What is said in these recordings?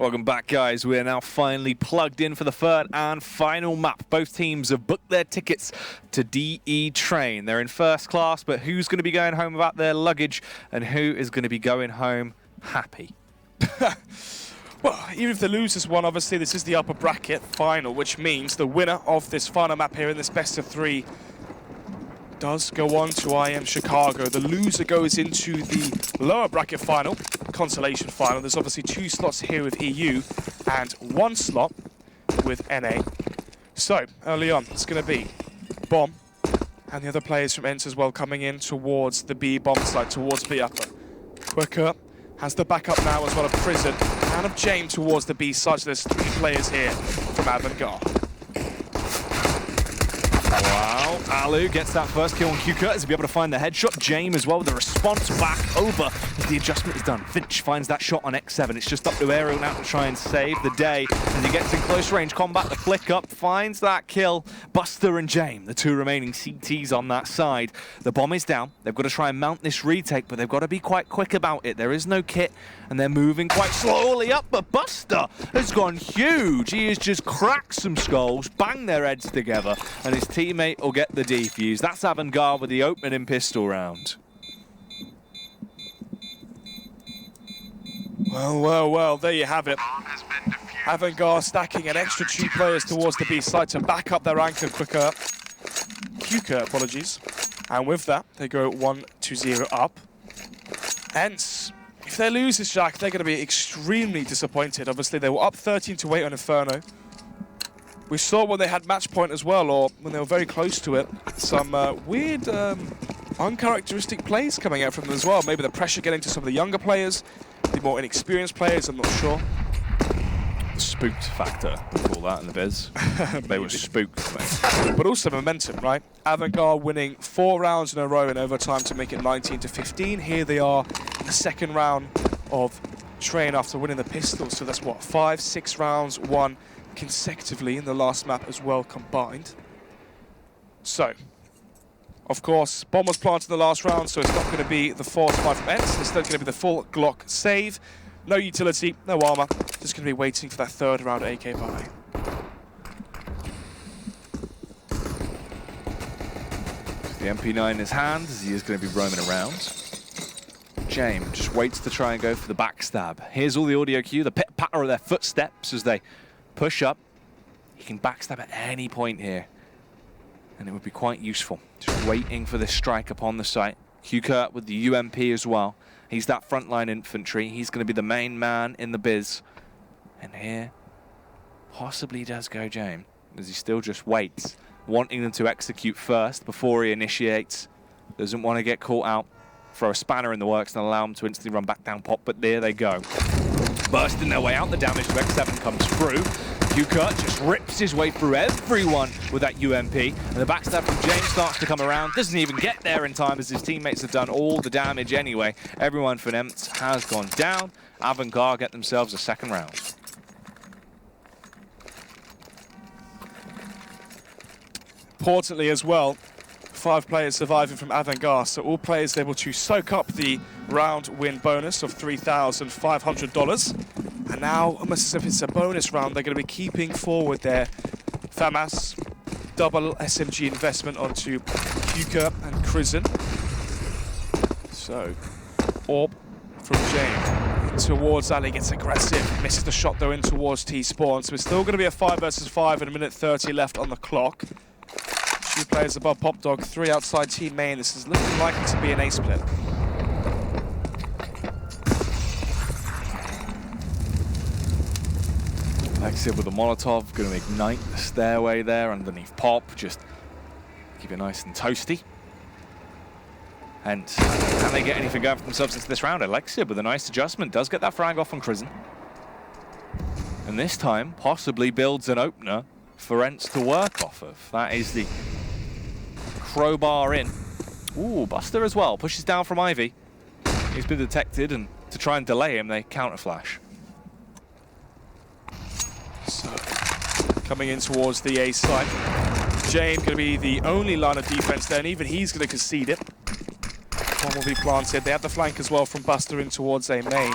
Welcome back, guys. We're now finally plugged in for the third and final map. Both teams have booked their tickets to DE Train. They're in first class, but who's going to be going home without their luggage and who is going to be going home happy? Well, even if they lose this one, obviously this is the upper bracket final, which means the winner of this final map here in this best of three does go on to IEM Chicago. The loser goes into the lower bracket final, consolation final. There's obviously 2 slots here with EU and 1 slot with NA. So, early on, it's going to be Bomb and the other players from ENCe as well coming in towards the B bomb side, towards B upper. Quicker has the backup now as well of Prison and of James towards the B side. So there's 3 players here from Avangar. Wow, Alu gets that first kill on Q-Kurt as he'll be able to find the headshot. James as well with the response back over as the adjustment is done. Finch finds that shot on X7. It's just up to Ariel now to try and save the day as he gets in close range combat. The flick up finds that kill. Buster and James, the 2 remaining CTs on that side. The bomb is down. They've got to try and mount this retake, but they've got to be quite quick about it. There is no kit and they're moving quite slowly up, but Buster has gone huge. He has just cracked some skulls, banged their heads together, and his teammate will get the defuse. That's Avangar with the opening pistol round. Well, there you have it. Avangar stacking an extra 2 players towards the B side to back up their anchor quicker. Q-Kurt, apologies. And with that, they go 1-0 up. Hence, if they lose this Jack, they're going to be extremely disappointed. Obviously, they were up 13-8 on Inferno. We saw when they had match point as well, or when they were very close to it, some weird, uncharacteristic plays coming out from them as well. Maybe the pressure getting to some of the younger players, the more inexperienced players, I'm not sure. The spooked factor, we call that in the biz. They were spooked, mate. But also momentum, right? Avangar winning 4 rounds in a row in overtime to make it 19-15. Here they are in the second round of Train after winning the pistol. So that's what, 5-6 rounds won consecutively in the last map as well combined. So, of course, bomb was planted in the last round, so it's not going to be the force fire from ENCe. It's still going to be the full Glock save. No utility, no armor. Just going to be waiting for that 3rd round AK buy. The MP9 in his hand as he is going to be roaming around. James just waits to try and go for the backstab. Here's all the audio cue, the pit-patter of their footsteps as they push up. He can backstab at any point here, and it would be quite useful. Just waiting for this strike upon the site. Q-Kurt with the UMP as well. He's that frontline infantry. He's going to be the main man in the biz. And here, possibly does go James, as he still just waits, wanting them to execute first before he initiates. Doesn't want to get caught out. Throw a spanner in the works and allow them to instantly run back down pop, but there they go. Bursting their way out, the damage to X7 comes through. Q-Kurt just rips his way through everyone with that UMP, and the backstab from James starts to come around. Doesn't even get there in time as his teammates have done all the damage anyway. Everyone for ENCe has gone down. Avangar get themselves a 2nd round. Importantly as well, 5 players surviving from Avangar, so all players able to soak up the round win bonus of $3,500. And now, almost as if it's a bonus round, they're going to be keeping forward their FAMAS double SMG investment onto Q-Kurt and Prison. So, Orb from James towards Ali, gets aggressive, misses the shot though in towards T-Spawn, so it's still going to be a 5 versus 5 and 1:30 left on the clock. 2 players above Pop Dog, 3 outside team main. This is looking likely to be an A split. Alexia with the Molotov, going to ignite the stairway there underneath Pop, just keep it nice and toasty. And can they get anything going for themselves into this round? Alexia with a nice adjustment does get that frag off on Prison. And this time, possibly builds an opener for ENCe to work off of. That is the crowbar in. Ooh, Buster as well. Pushes down from Ivy. He's been detected, and to try and delay him, they counter flash. So, coming in towards the A side. James going to be the only line of defense there, and even he's going to concede it. One will be planted. They have the flank as well from Buster in towards A main.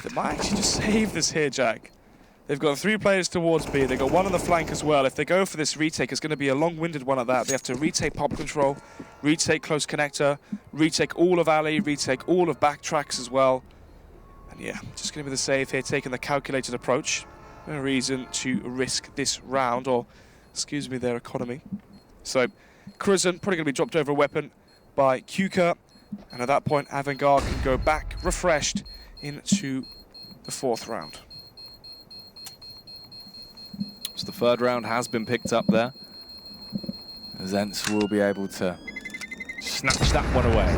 They might actually just save this here, Jack. They've got 3 players towards B. They've got 1 on the flank as well. If they go for this retake, it's going to be a long-winded one at that. They have to retake pop control, retake close connector, retake all of alley, retake all of backtracks as well. And yeah, just going to be the save here, taking the calculated approach. No reason to risk this round, or excuse me, their economy. So, Crizzen probably going to be dropped over a weapon by Kuka. And at that point, Avangar can go back refreshed into the 4th round. So the 3rd round has been picked up there. ENCe will be able to snatch that one away.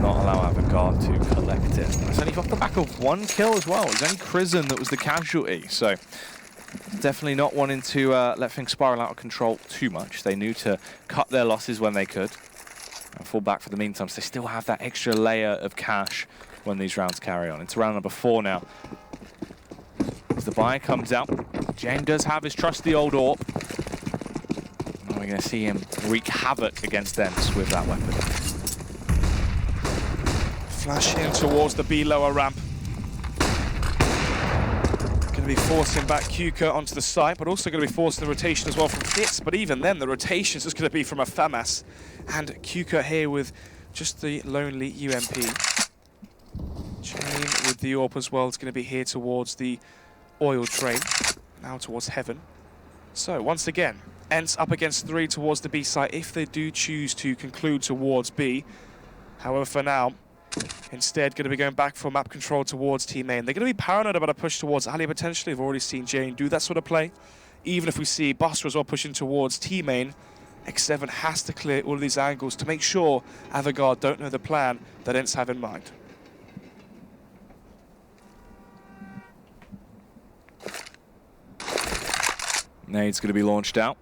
Not allow Avangar to collect it. It's only off the back of 1 kill as well. It was only Crizzen that was the casualty. So definitely not wanting to let things spiral out of control too much. They knew to cut their losses when they could and fall back for the meantime. So they still have that extra layer of cash when these rounds carry on. It's round number 4 now. As the buy comes out, Jane does have his trusty old AWP. And we're going to see him wreak havoc against ENCe with that weapon. Flash in towards the B lower ramp. Going to be forcing back Kuka onto the site, but also going to be forcing the rotation as well from Fitz. But even then, the rotation is just going to be from a FAMAS. And Kuka here with just the lonely UMP. Jane with the AWP as well. It's going to be here towards the oil train, now towards heaven. So once again, ENCe up against 3 towards the B site if they do choose to conclude towards B. However, for now, instead going to be going back for map control towards Team main. They're going to be paranoid about a push towards Ali potentially. We've already seen Jane do that sort of play. Even if we see Buster as well pushing towards Team main, X7 has to clear all of these angles to make sure Avangar don't know the plan that ENCe have in mind. Nade's going to be launched out.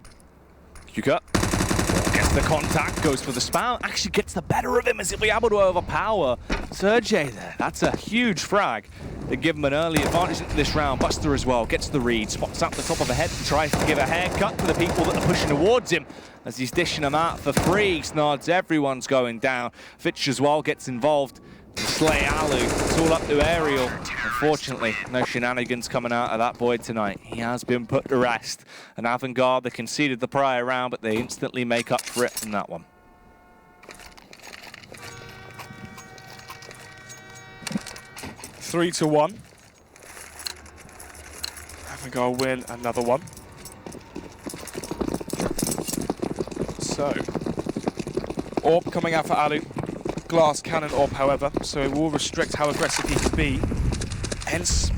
Kuka gets the contact, goes for the spam, actually gets the better of him as he'll be able to overpower Sergej there. That's a huge frag. They give him an early advantage into this round. Buster as well gets the read, spots out the top of the head and tries to give a haircut to the people that are pushing towards him as he's dishing them out for free. Snods, everyone's going down. Fitch as well gets involved to slay Alu. It's all up to Aerial. Unfortunately, no shenanigans coming out of that boy tonight. He has been put to rest. And Avangar, they conceded the prior round, but they instantly make up for it in that one. Three to 1. Avangar win another one. So, AWP coming out for Alu. Glass cannon AWP, however, so it will restrict how aggressive he can be. ENCe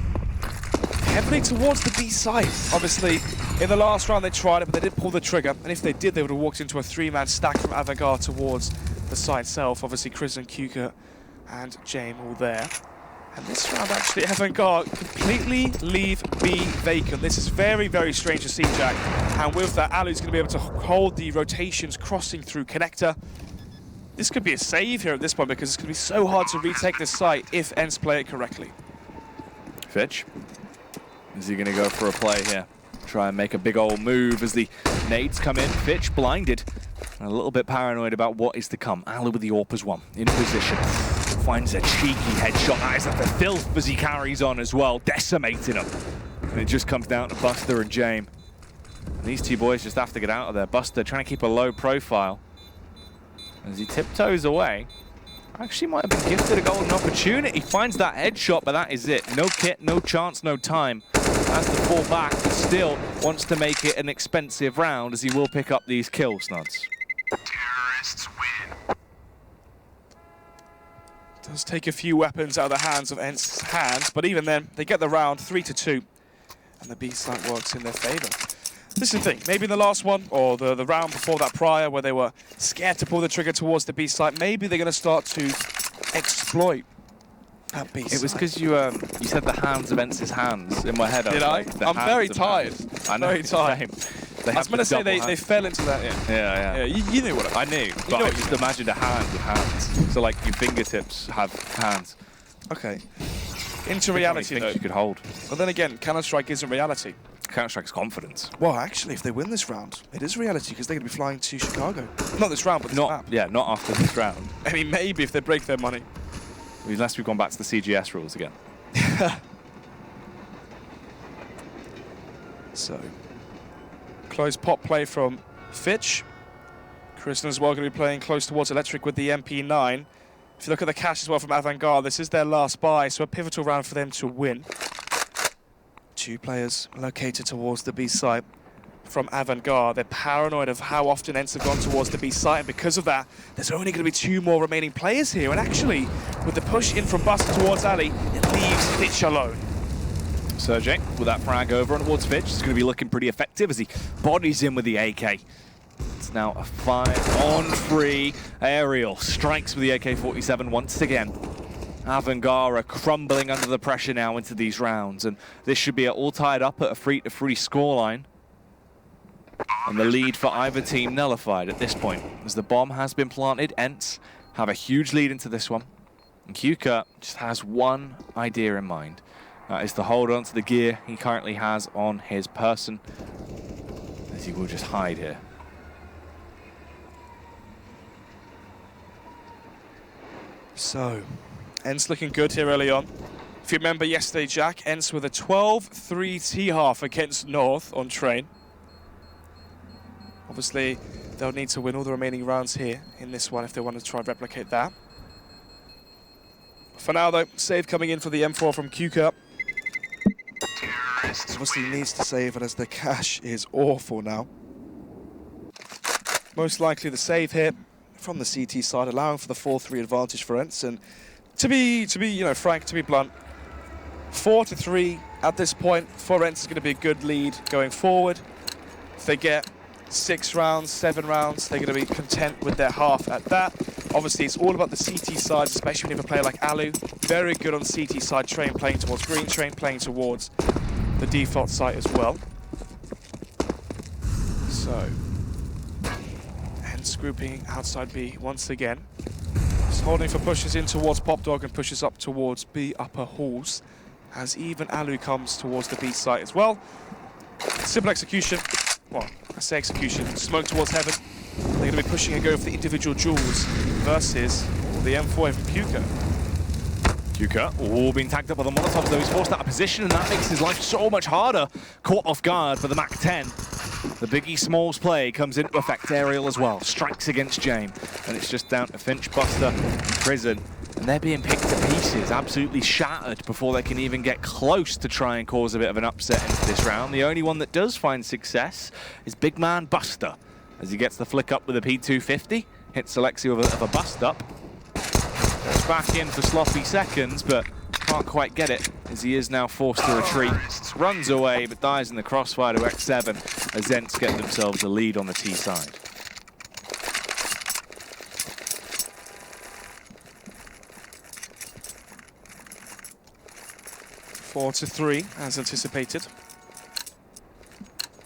heavily towards the B side. Obviously, in the last round they tried it, but they did pull the trigger. And if they did, they would have walked into a 3-man stack from Avangar towards the site itself. Obviously, Crizzen, Kuka, and Jane all there. And this round, actually, Avangar completely leave B vacant. This is very, very strange to see, Jack. And with that, Alu's going to be able to hold the rotations crossing through connector. This could be a save here at this point because it's going to be so hard to retake this site if ENCe play it correctly. Fitch, is he going to go for a play here? Try and make a big old move as the nades come in. Fitch blinded and a little bit paranoid about what is to come. Alu with the AWP as one, in position. Finds a cheeky headshot. That is at the filth as he carries on as well, decimating him. And it just comes down to Buster and Jame. And these two boys just have to get out of there. Buster trying to keep a low profile. As he tiptoes away, actually might have been gifted a golden opportunity. Finds that headshot, but that is it. No kit, no chance, no time. Has to fall back, but still wants to make it an expensive round as he will pick up these kills, Snods. Terrorists win. Does take a few weapons out of the hands of ENCe's hands, but even then, they get the round 3-2, and the B site works in their favor. This is the thing, maybe in the last one, or the round before that prior, where they were scared to pull the trigger towards the B site, maybe they're going to start to exploit that B site. It was because you said the hands of ENCe's hands in my head. Did I? I'm very tired. I'm very tired. I was going to say they fell into that, Yeah. You knew what I knew, but I just imagined a hand with hands. So like your fingertips have hands. Okay. Into reality, though. You could hold. But then again, Counter-Strike isn't reality. Counter-Strike's confidence. Well, actually, if they win this round, it is reality because they're going to be flying to Chicago. Not this round, but this map. Yeah, not after this round. I mean, maybe if they break their money. Unless we've gone back to the CGS rules again. So, close pop play from Fitch. Kristen as well going to be playing close towards Electric with the MP9. If you look at the cash as well from Avangar, this is their last buy, so a pivotal round for them to win. 2 players located towards the B site from Avangar. They're paranoid of how often ENCe have gone towards the B site, and because of that, there's only going to be 2 more remaining players here. And actually, with the push in from Buster towards Ali, it leaves Fitch alone. Sergej, with that frag over on towards Fitch, is going to be looking pretty effective as he bodies in with the AK. It's now a 5-on-3 aerial. Strikes with the AK-47 once again. Avangar are crumbling under the pressure now into these rounds, and this should be all tied up at a 3-3 scoreline. And the lead for either team nullified at this point, as the bomb has been planted. ENCe have a huge lead into this one. And QCA just has one idea in mind. That is to hold on to the gear he currently has on his person, as he will just hide here. So, ENCe looking good here early on. If you remember yesterday, Jack, ENCe with a 12-3 T-half against North on train. Obviously, they'll need to win all the remaining rounds here in this one if they want to try and replicate that. For now, though, save coming in for the M4 from QCA. Obviously needs to save it as the cash is awful now. Most likely the save here from the CT side, allowing for the 4-3 advantage for ENCe. And to be frank, to be blunt, 4-3 at this point for ENCe is going to be a good lead going forward. If they get 6 rounds, 7 rounds, they're going to be content with their half at that. Obviously, it's all about the CT side, especially when you have a player like Alu. Very good on CT side, train playing towards green, train playing towards the default site as well. So, ENCe grouping outside B once again. Just holding for pushes in towards Pop Dog and pushes up towards B upper halls, as even Alu comes towards the B site as well. Simple execution. Well, I say execution. Smoke towards heaven. They're going to be pushing and go for the individual jewels versus the M4 from QCA. QCA all being tagged up by the Molotovs, though he's forced out of position, and that makes his life so much harder. Caught off guard for the MAC-10. The Biggie Smalls play comes into effect. Aerial as well. Strikes against James. And it's just down to Finch, Buster, and Prison. And they're being picked to pieces, absolutely shattered before they can even get close to try and cause a bit of an upset into this round. The only one that does find success is big man Buster, as he gets the flick up with a P250, hits Alexi with a bust up. Goes back in for sloppy seconds, but can't quite get it, as he is now forced to retreat. Runs away, but dies in the crossfire to X7, as ENCe get themselves a lead on the T side. Four to 3, as anticipated.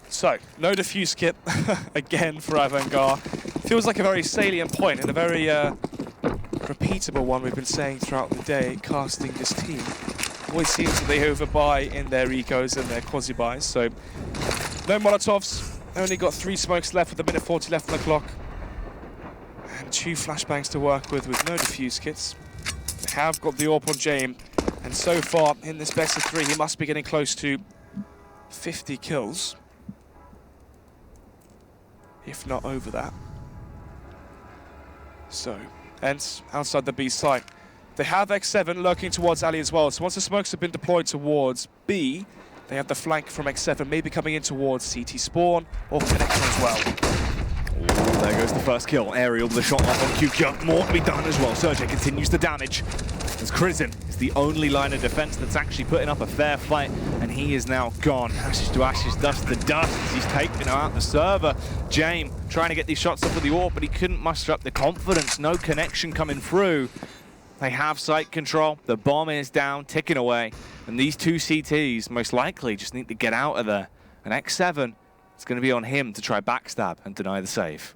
So, no defuse kit again for Avangar. Feels like a very salient point and a very repeatable one we've been saying throughout the day, casting this team. Always seems that they overbuy in their ecos and their quasi-buys. So, no Molotovs, only got 3 smokes left with a minute 40 left on the clock. And 2 flashbangs to work with no defuse kits. They have got the AWP on James. And so far, in this best of 3, he must be getting close to 50 kills. If not over that. So, ENCe outside the B site. They have X7 lurking towards Ali as well. So once the smokes have been deployed towards B, they have the flank from X7 maybe coming in towards CT spawn or connection as well. Ooh, there goes the first kill. Aerial with a shot off on QQ. More to be done as well. Sergej continues the damage. As Krisen is the only line of defense that's actually putting up a fair fight, and he is now gone. Ashes to ashes, dust to dust, as he's taken out the server. James trying to get these shots up with the AWP, but he couldn't muster up the confidence. No connection coming through. They have site control. The bomb is down, ticking away. And these 2 CTs most likely just need to get out of there. And X7, it's going to be on him to try backstab and deny the save.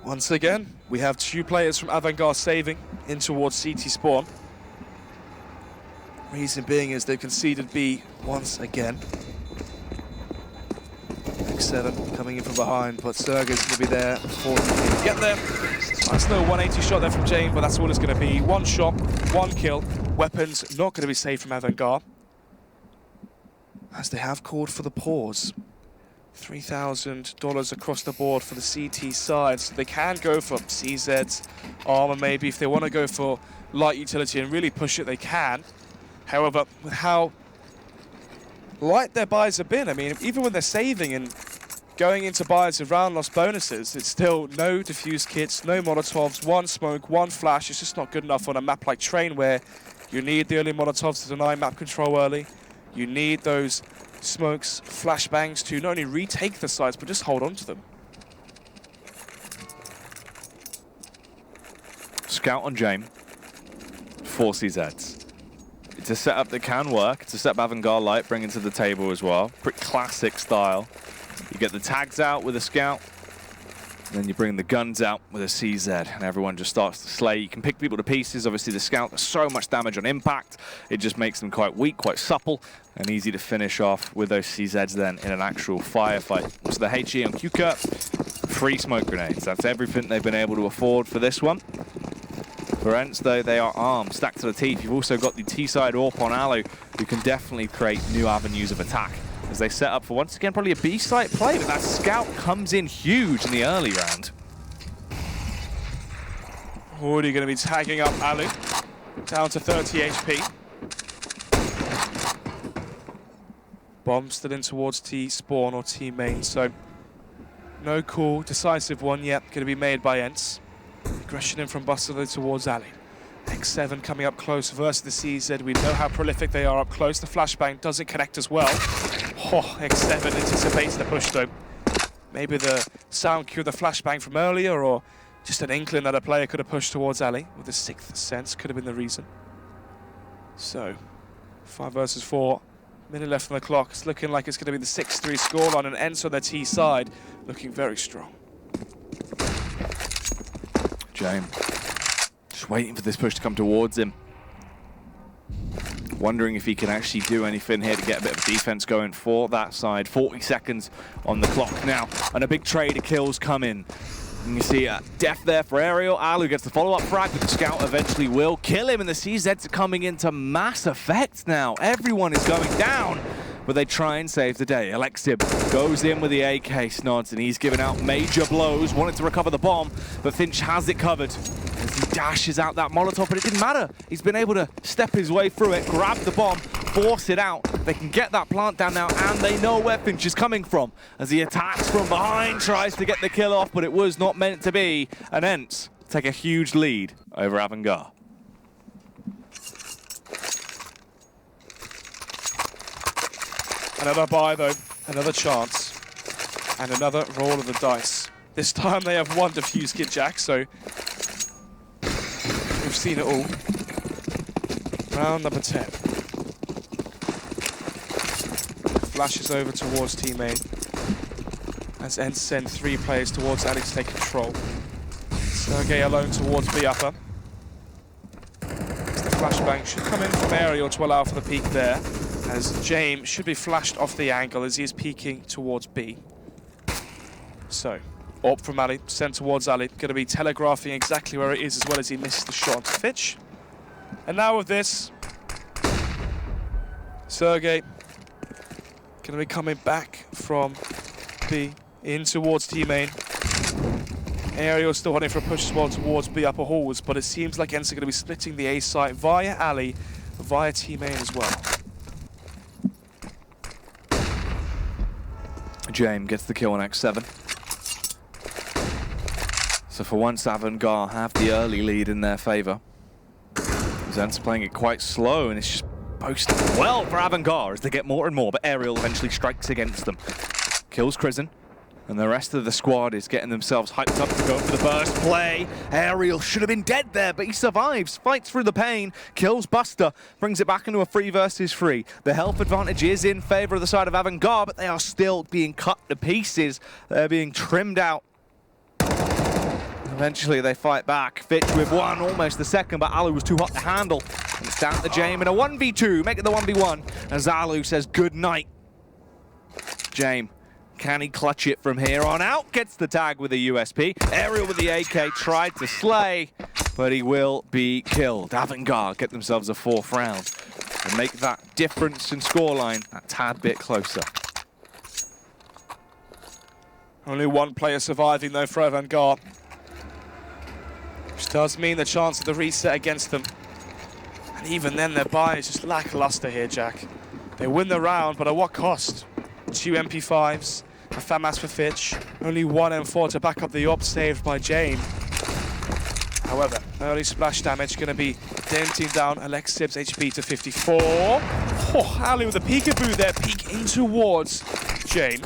Once again, we have 2 players from Avangar saving in towards CT spawn. Reason being is they've conceded B once again. X7 X7 coming in from behind, but Sergey's going to be there before he can get there. Nice little 180 shot there from Jane, but that's all it's going to be. One shot, one kill. Weapons not going to be saved from Avangar, as they have called for the pause. $3,000 across the board for the CT side, so they can go for CZs, armor maybe. If they want to go for light utility and really push it, they can. However, with how light their buys have been, I mean, even when they're saving and going into buys with round loss bonuses, it's still no diffuse kits, no Molotovs, one smoke, one flash. It's just not good enough on a map like Train, where you need the early Molotovs to deny map control early. You need those smokes, flashbangs to not only retake the sites, but just hold on to them. Scout on Jame. 4 CZs. It's a setup that can work. It's a setup Avangar Light bringing to the table as well. Pretty classic style. You get the tags out with a scout, and then you bring the guns out with a CZ, and everyone just starts to slay. You can pick people to pieces. Obviously, the scout does so much damage on impact. It just makes them quite weak, quite supple, and easy to finish off with those CZs then in an actual firefight. So the HE on Q-Curt, free smoke grenades. That's everything they've been able to afford for this one. For ENCe, though, they are armed, stacked to the teeth. You've also got the T-side AWP on Alu, who can definitely create new avenues of attack as they set up for, once again, probably a B-site play, but that scout comes in huge in the early round. Already going to be tagging up Alu, down to 30 HP. Bomb still in towards T-spawn or T-main, so no cool, decisive one yet going to be made by ENCe. Aggression in from Buster towards Ali. X7 coming up close versus the CZ. We know how prolific they are up close. The flashbang doesn't connect as well. Oh, X7 anticipates the push though. Maybe the sound cue, the flashbang from earlier, or just an inkling that a player could have pushed towards Ali with the 6th sense could have been the reason. So, 5 versus 4. Minute left on the clock. It's looking like it's going to be the 6-3 scoreline, and ENCe on their T side looking very strong. Jame, just waiting for this push to come towards him. Wondering if he can actually do anything here to get a bit of defense going for that side. 40 seconds on the clock now, and a big trade of kills come in. And you see death there for Aerial. Alu gets the follow-up frag, but the scout eventually will kill him, and the CZs are coming into mass effect now. Everyone is going down, but they try and save the day. Alexib goes in with the AK snods, and he's giving out major blows, wanted to recover the bomb, but Finch has it covered as he dashes out that Molotov, but it didn't matter. He's been able to step his way through it, grab the bomb, force it out. They can get that plant down now, and they know where Finch is coming from as he attacks from behind, tries to get the kill off, but it was not meant to be. And ENCe take a huge lead over Avangar. Another buy though, another chance, and another roll of the dice. This time they have one defuse kit, Jack, so we've seen it all. Round number 10. Flashes over towards teammate as ENCe send 3 players towards Alex to take control. Sergey alone towards B upper. The flashbang should come in from Aerial to allow for the peek there, as James should be flashed off the angle as he is peeking towards B. So, AWP from Ali, sent towards Ali, going to be telegraphing exactly where it is as well as he misses the shot onto Fitch. And now with this, Sergey going to be coming back from B in towards T-main. Aerial still wanting for a push as well towards B upper halls, but it seems like ENCe are going to be splitting the A site via Ali, via T-main as well. Jame gets the kill on X7. So for once, Avangar have the early lead in their favor. ENCe playing it quite slow, and it's just boasting well for Avangar as they get more and more, but Aerial eventually strikes against them. Kills Crizzen, and the rest of the squad is getting themselves hyped up to go for the first play. Aerial should have been dead there, but he survives, fights through the pain, kills Buster, brings it back into a 3 versus 3. The health advantage is in favor of the side of Avangar, but they are still being cut to pieces. They're being trimmed out. Eventually they fight back. Fitch with one, almost the second, but Alu was too hot to handle. And it's down to Jame in a 1v2, make it the 1v1, as Alu says good night. Jame Can he clutch it from here on out? Gets the tag with the USP. Aerial with the AK, tried to slay, but he will be killed. Avangar get themselves a 4th round and make that difference in scoreline a tad bit closer. Only one player surviving though for Avangar, which does mean the chance of the reset against them. And even then their buy is just lackluster here, Jack. They win the round, but at what cost? 2 MP5s, a FAMAS for Fitch, only 1 M4 to back up the op saved by Jane. However, early splash damage going to be denting down Alexib's HP to 54. Oh, Ali with a peekaboo there, peek in towards Jane.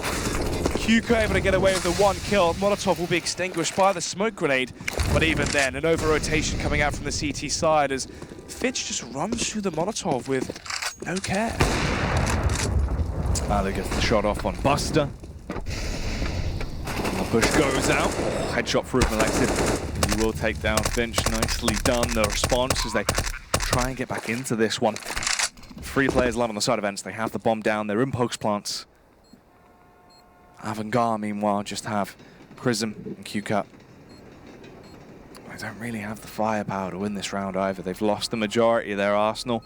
Kuka able to get away with the 1 kill. Molotov will be extinguished by the smoke grenade, but even then, an over-rotation coming out from the CT side as Fitch just runs through the Molotov with no care. Ali gets the shot off on Buster. And the push goes out. Oh, headshot through from Alexib. He will take down Finch. Nicely done. The response as they try and get back into this one. 3 players alive on the side of ENCe. They have the bomb down. They're in post plants. Avangar, meanwhile, just have Chrism and Q-Cut. They don't really have the firepower to win this round either. They've lost the majority of their arsenal,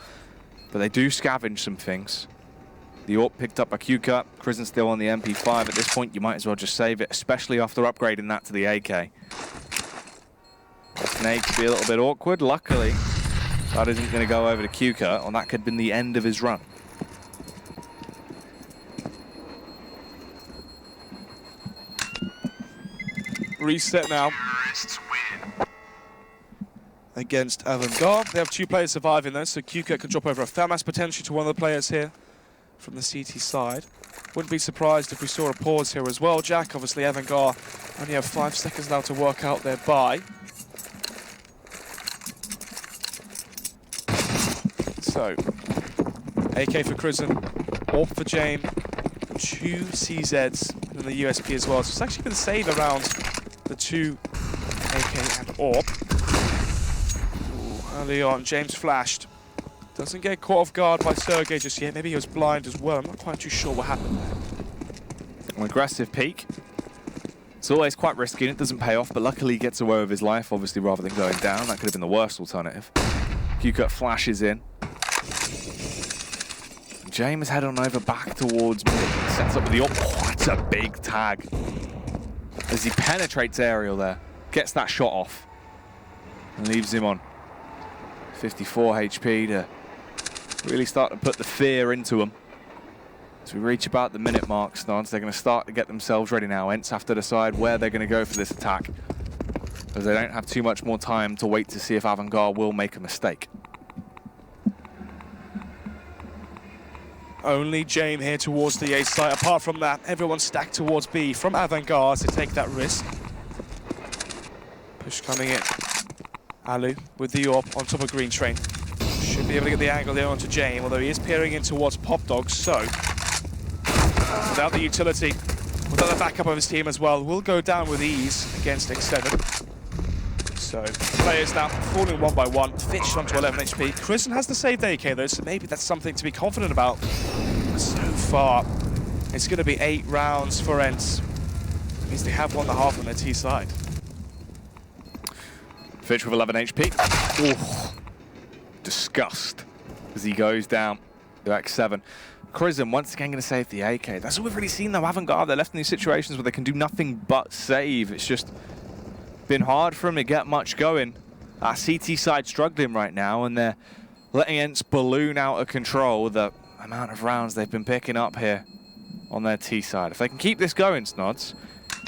but they do scavenge some things. The AWP picked up by Q-Cut. Chrism still on the MP5. At this point, you might as well just save it, especially after upgrading that to the AK. This nade could be a little bit awkward. Luckily, that isn't going to go over to Q-Cut, and that could have been the end of his run. Reset now against Avangar. They have 2 players surviving though, so Q-Cut can drop over a FAMAS potentially to one of the players here from the CT side. Wouldn't be surprised if we saw a pause here as well, Jack. Obviously Avangar only have 5 seconds now to work out their buy. So, AK for Chrism, AWP for Jame, 2 CZs, and then the USP as well. So it's actually been a save around the 2 AK and AWP. Early on, James flashed. Doesn't get caught off guard by Sergey just yet. Maybe he was blind as well. I'm not quite too sure what happened there. An aggressive peek. It's always quite risky and it doesn't pay off, but luckily he gets away with his life, obviously, rather than going down. That could have been the worst alternative. Q-Cut flashes in. James head on over back towards mid. Sets up with the AWP. Oh, that's a big tag. As he penetrates aerial there. Gets that shot off. And leaves him on 54 HP to really start to put the fear into him. As we reach about the minute mark, Snods, they're going to start to get themselves ready now. ENCe have to decide where they're going to go for this attack, because they don't have too much more time to wait to see if Avangar will make a mistake. Only Jame here towards the A site. Apart from that, everyone's stacked towards B from Avangar to take that risk. Push coming in. Alu with the AWP on top of Green Train. Should be able to get the angle there onto Jame, although he is peering in towards Pop Dog, so without the utility, without the backup of his team as well, will go down with ease against X7. So players now falling 1 by 1. Fitch onto 11 HP. Chrism has the saved AK though, so maybe that's something to be confident about. So far, it's going to be 8 rounds for ENCe. At least they have 1.5 on their T side. Fitch with 11 HP. Ooh. Disgust as he goes down to X7. Chrism once again going to save the AK. That's all we've really seen though. Avangar, they're left in these situations where they can do nothing but save. It's just been hard for him to get much going. Our CT side struggling right now, and they're letting ENCe balloon out of control with the amount of rounds they've been picking up here on their T side. If they can keep this going, Snods,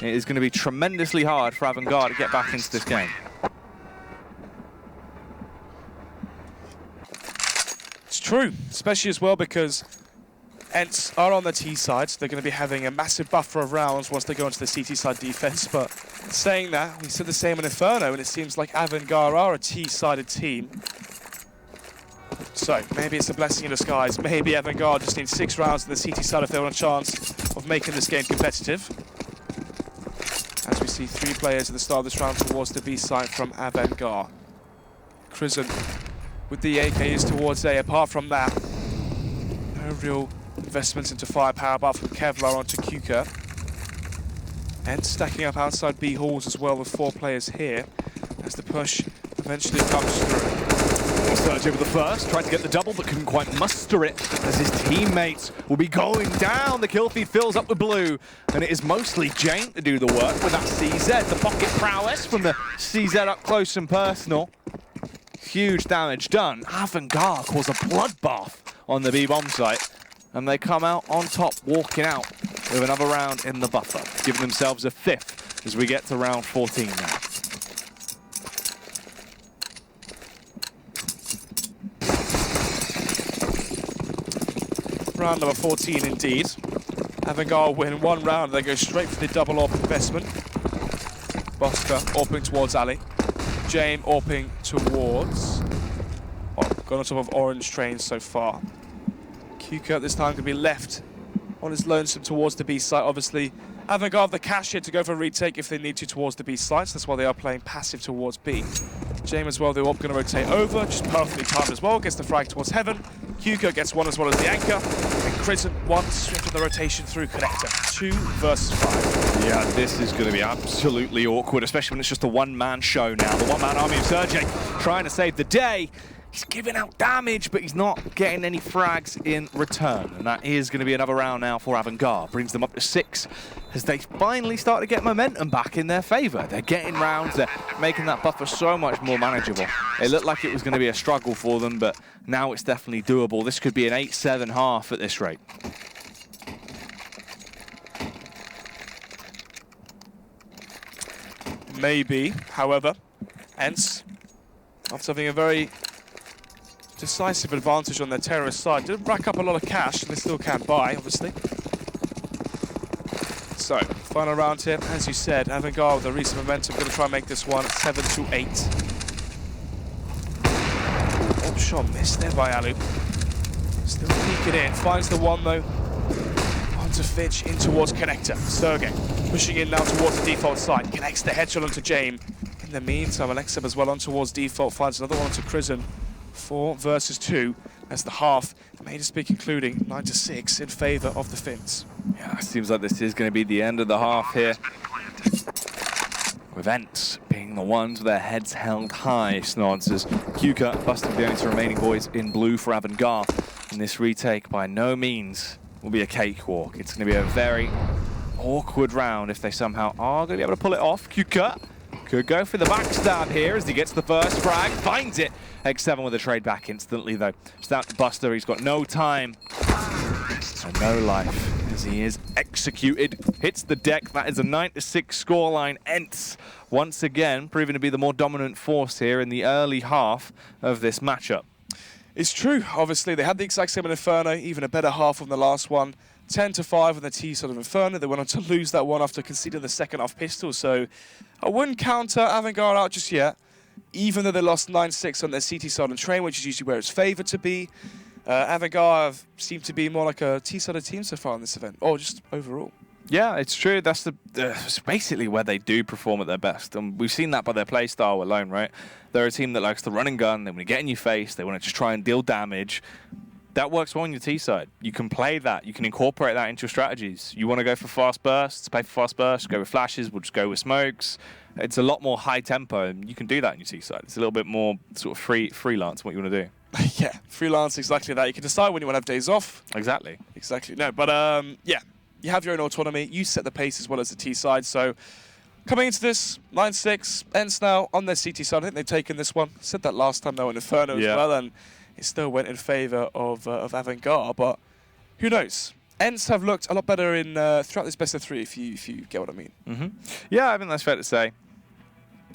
it is going to be tremendously hard for Avangar to get back into this game. It's true, especially as well because ENCe are on the T side, so they're going to be having a massive buffer of rounds once they go into the CT side defense. But saying that, we said the same in Inferno, and it seems like Avangar are a T-sided team. So maybe it's a blessing in disguise. Maybe Avangar just needs 6 rounds in the CT side if they want a chance of making this game competitive. As we see 3 players at the start of this round towards the B side from Avangar. Chrism with the AKs towards A. Apart from that, no real investments into firepower apart from Kevlar onto Kuka. And stacking up outside B halls as well with 4 players here as the push eventually comes through. Sergio with the first, tried to get the double but couldn't quite muster it as his teammates will be going down. The kill feed fills up with blue and it is mostly Jane to do the work with that CZ. The pocket prowess from the CZ up close and personal. Huge damage done. Avangar cause a bloodbath on the B-bomb site and they come out on top, walking out with another round in the buffer, giving themselves a 5th as we get to round 14 now. Round number 14 indeed. Avangar win 1 round, they go straight for the double AWP investment. Buster AWPing towards Ali. Jame AWPing towards... Oh, gone on top of orange train so far. QK this time can be left on his lonesome towards the B site. Obviously, Avangar have the cash here to go for a retake if they need to towards the B sites. That's why they are playing passive towards B. Jame as well, they're going to rotate over, just perfectly timed as well. Gets the frag towards heaven. QK gets 1 as well as the anchor. And Crimson 1 swift of the rotation through connector. 2 versus 5. Yeah, this is going to be absolutely awkward, especially when it's just a one-man show now. The one-man army of Sergej trying to save the day. He's giving out damage, but he's not getting any frags in return. And that is going to be another round now for Avangar. Brings them up to 6 as they finally start to get momentum back in their favor. They're getting rounds, they're making that buffer so much more manageable. It looked like it was going to be a struggle for them, but now it's definitely doable. This could be an 8-7 half at this rate. Maybe, however, ENCe, after having a very decisive advantage on their terrorist side, didn't rack up a lot of cash, and they still can't buy, obviously. So, final round here, as you said, Avangar with the recent momentum, going to try and make this one 7-8. Option missed there by Alu. Still peeking in, finds the 1 though. Onto Fitch, in towards connector. Sergej pushing in now towards the default side, connects the headshot onto Jame. In the meantime, Alexa as well on towards default, finds another one onto Crimson. 4 versus 2 as the half may just be concluding 9-6 in favor of the Finns. Yeah, it seems like this is going to be the end of the half here. With ENCe being the ones with their heads held high, Snods, as QK busting the only 2 remaining boys in blue for Avangar. And this retake by no means will be a cakewalk. It's going to be a very awkward round if they somehow are going to be able to pull it off. QK could go for the backstab here as he gets the first frag, finds it. X7 with a trade back instantly though. Just out to Buster, he's got no time and no life as he is executed. Hits the deck, that is a 9-6 scoreline. ENCe once again proving to be the more dominant force here in the early half of this matchup. It's true, obviously they had the exact same in Inferno, even a better half on the last one. 10-5 on the T side of Inferno. They went on to lose that one after conceding the second half pistol, so I wouldn't counter Avangar out just yet, even though they lost 9-6 on their CT side and train, which is usually where it's favoured to be. Avangar seem to be more like a T-sided team so far in this event, or just overall. Yeah, it's true. That's it's basically where they do perform at their best. And we've seen that by their play style alone, right? They're a team that likes to run and gun. They want to get in your face. They want to just try and deal damage. That works well on your T side. You can play that. You can incorporate that into your strategies. You want to go for fast bursts, play for fast bursts, go with flashes, we'll just go with smokes. It's a lot more high tempo, and you can do that on your T side. It's a little bit more sort of freelance what you want to do. Yeah, freelance, exactly that. You can decide when you want to have days off. Exactly. Exactly. No, but yeah, you have your own autonomy. You set the pace as well as the T side. So coming into this, 9-6, ENCe now on their CT side. I think they've taken this one. I said that last time, though, in Inferno as well, and it still went in favour of Avangar, but who knows? ENCe have looked a lot better in throughout this best of 3, if you get what I mean. Mm-hmm. Yeah, I think that's fair to say.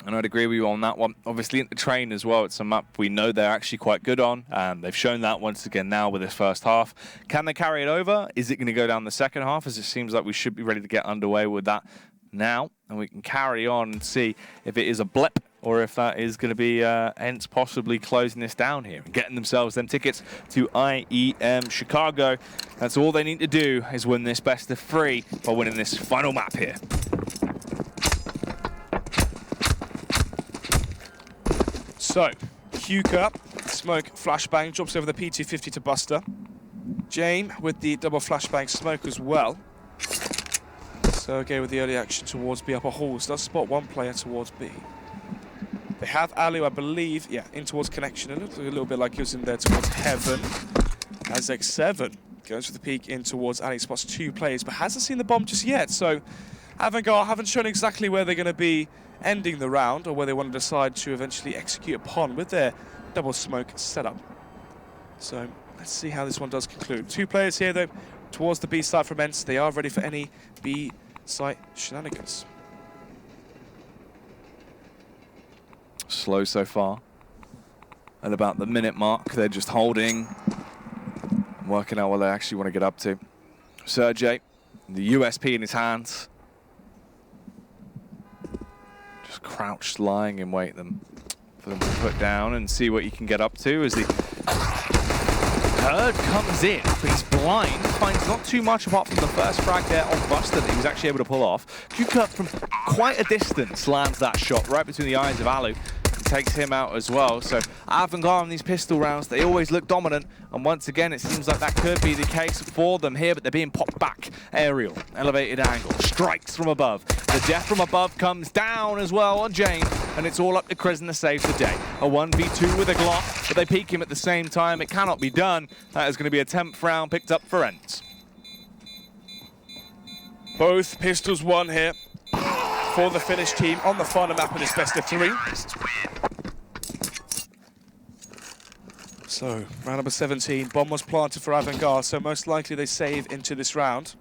And I'd agree with you on that one. Obviously, in the train as well, it's a map we know they're actually quite good on, and they've shown that once again now with this first half. Can they carry it over? Is it going to go down the second half, as it seems like we should be ready to get underway with that now, and we can carry on and see if it is a blip or if that is going to be ENCe possibly closing this down here and getting themselves them tickets to IEM Chicago. That's all they need to do is win this best of 3 by winning this final map here. So, QK, smoke, flashbang, drops over the P250 to Buster. Jame with the double flashbang smoke as well. So Sergey with the early action towards B upper halls. Does spot one player towards B. They have Ali, I believe, yeah, in towards connection. It looks like a little bit like he was in there towards heaven. As X7 goes for the peek in towards Ali, spots 2 players, but hasn't seen the bomb just yet. So Avangar haven't shown exactly where they're going to be ending the round, or where they want to decide to eventually execute upon with their double smoke setup. So let's see how this one does conclude. 2 players here, though, towards the B side from ENCe. They are ready for any B site shenanigans. Slow so far. At about the minute mark, they're just holding, working out what they actually want to get up to. Sergey, the USP in his hands, just crouched, lying in wait for them to put down and see what you can get up to as the Herd comes in, but he's blind, finds not too much apart from the first frag there on Buster that he was actually able to pull off. Q-Cut from quite a distance lands that shot right between the eyes of Alu. Takes him out as well. So Avangar in these pistol rounds, they always look dominant, and once again it seems like that could be the case for them here, but they're being popped back. Aerial, elevated angle, strikes from above. The death from above comes down as well on Jane, and it's all up to Kristen to save the day. A 1v2 with a Glock, but they peek him at the same time. It cannot be done. That is going to be a 10th round picked up for ENCe. Both pistols won here for the Finnish team on the final map of this best of 3. So, round number 17, bomb was planted for Avangar, so most likely they save into this round.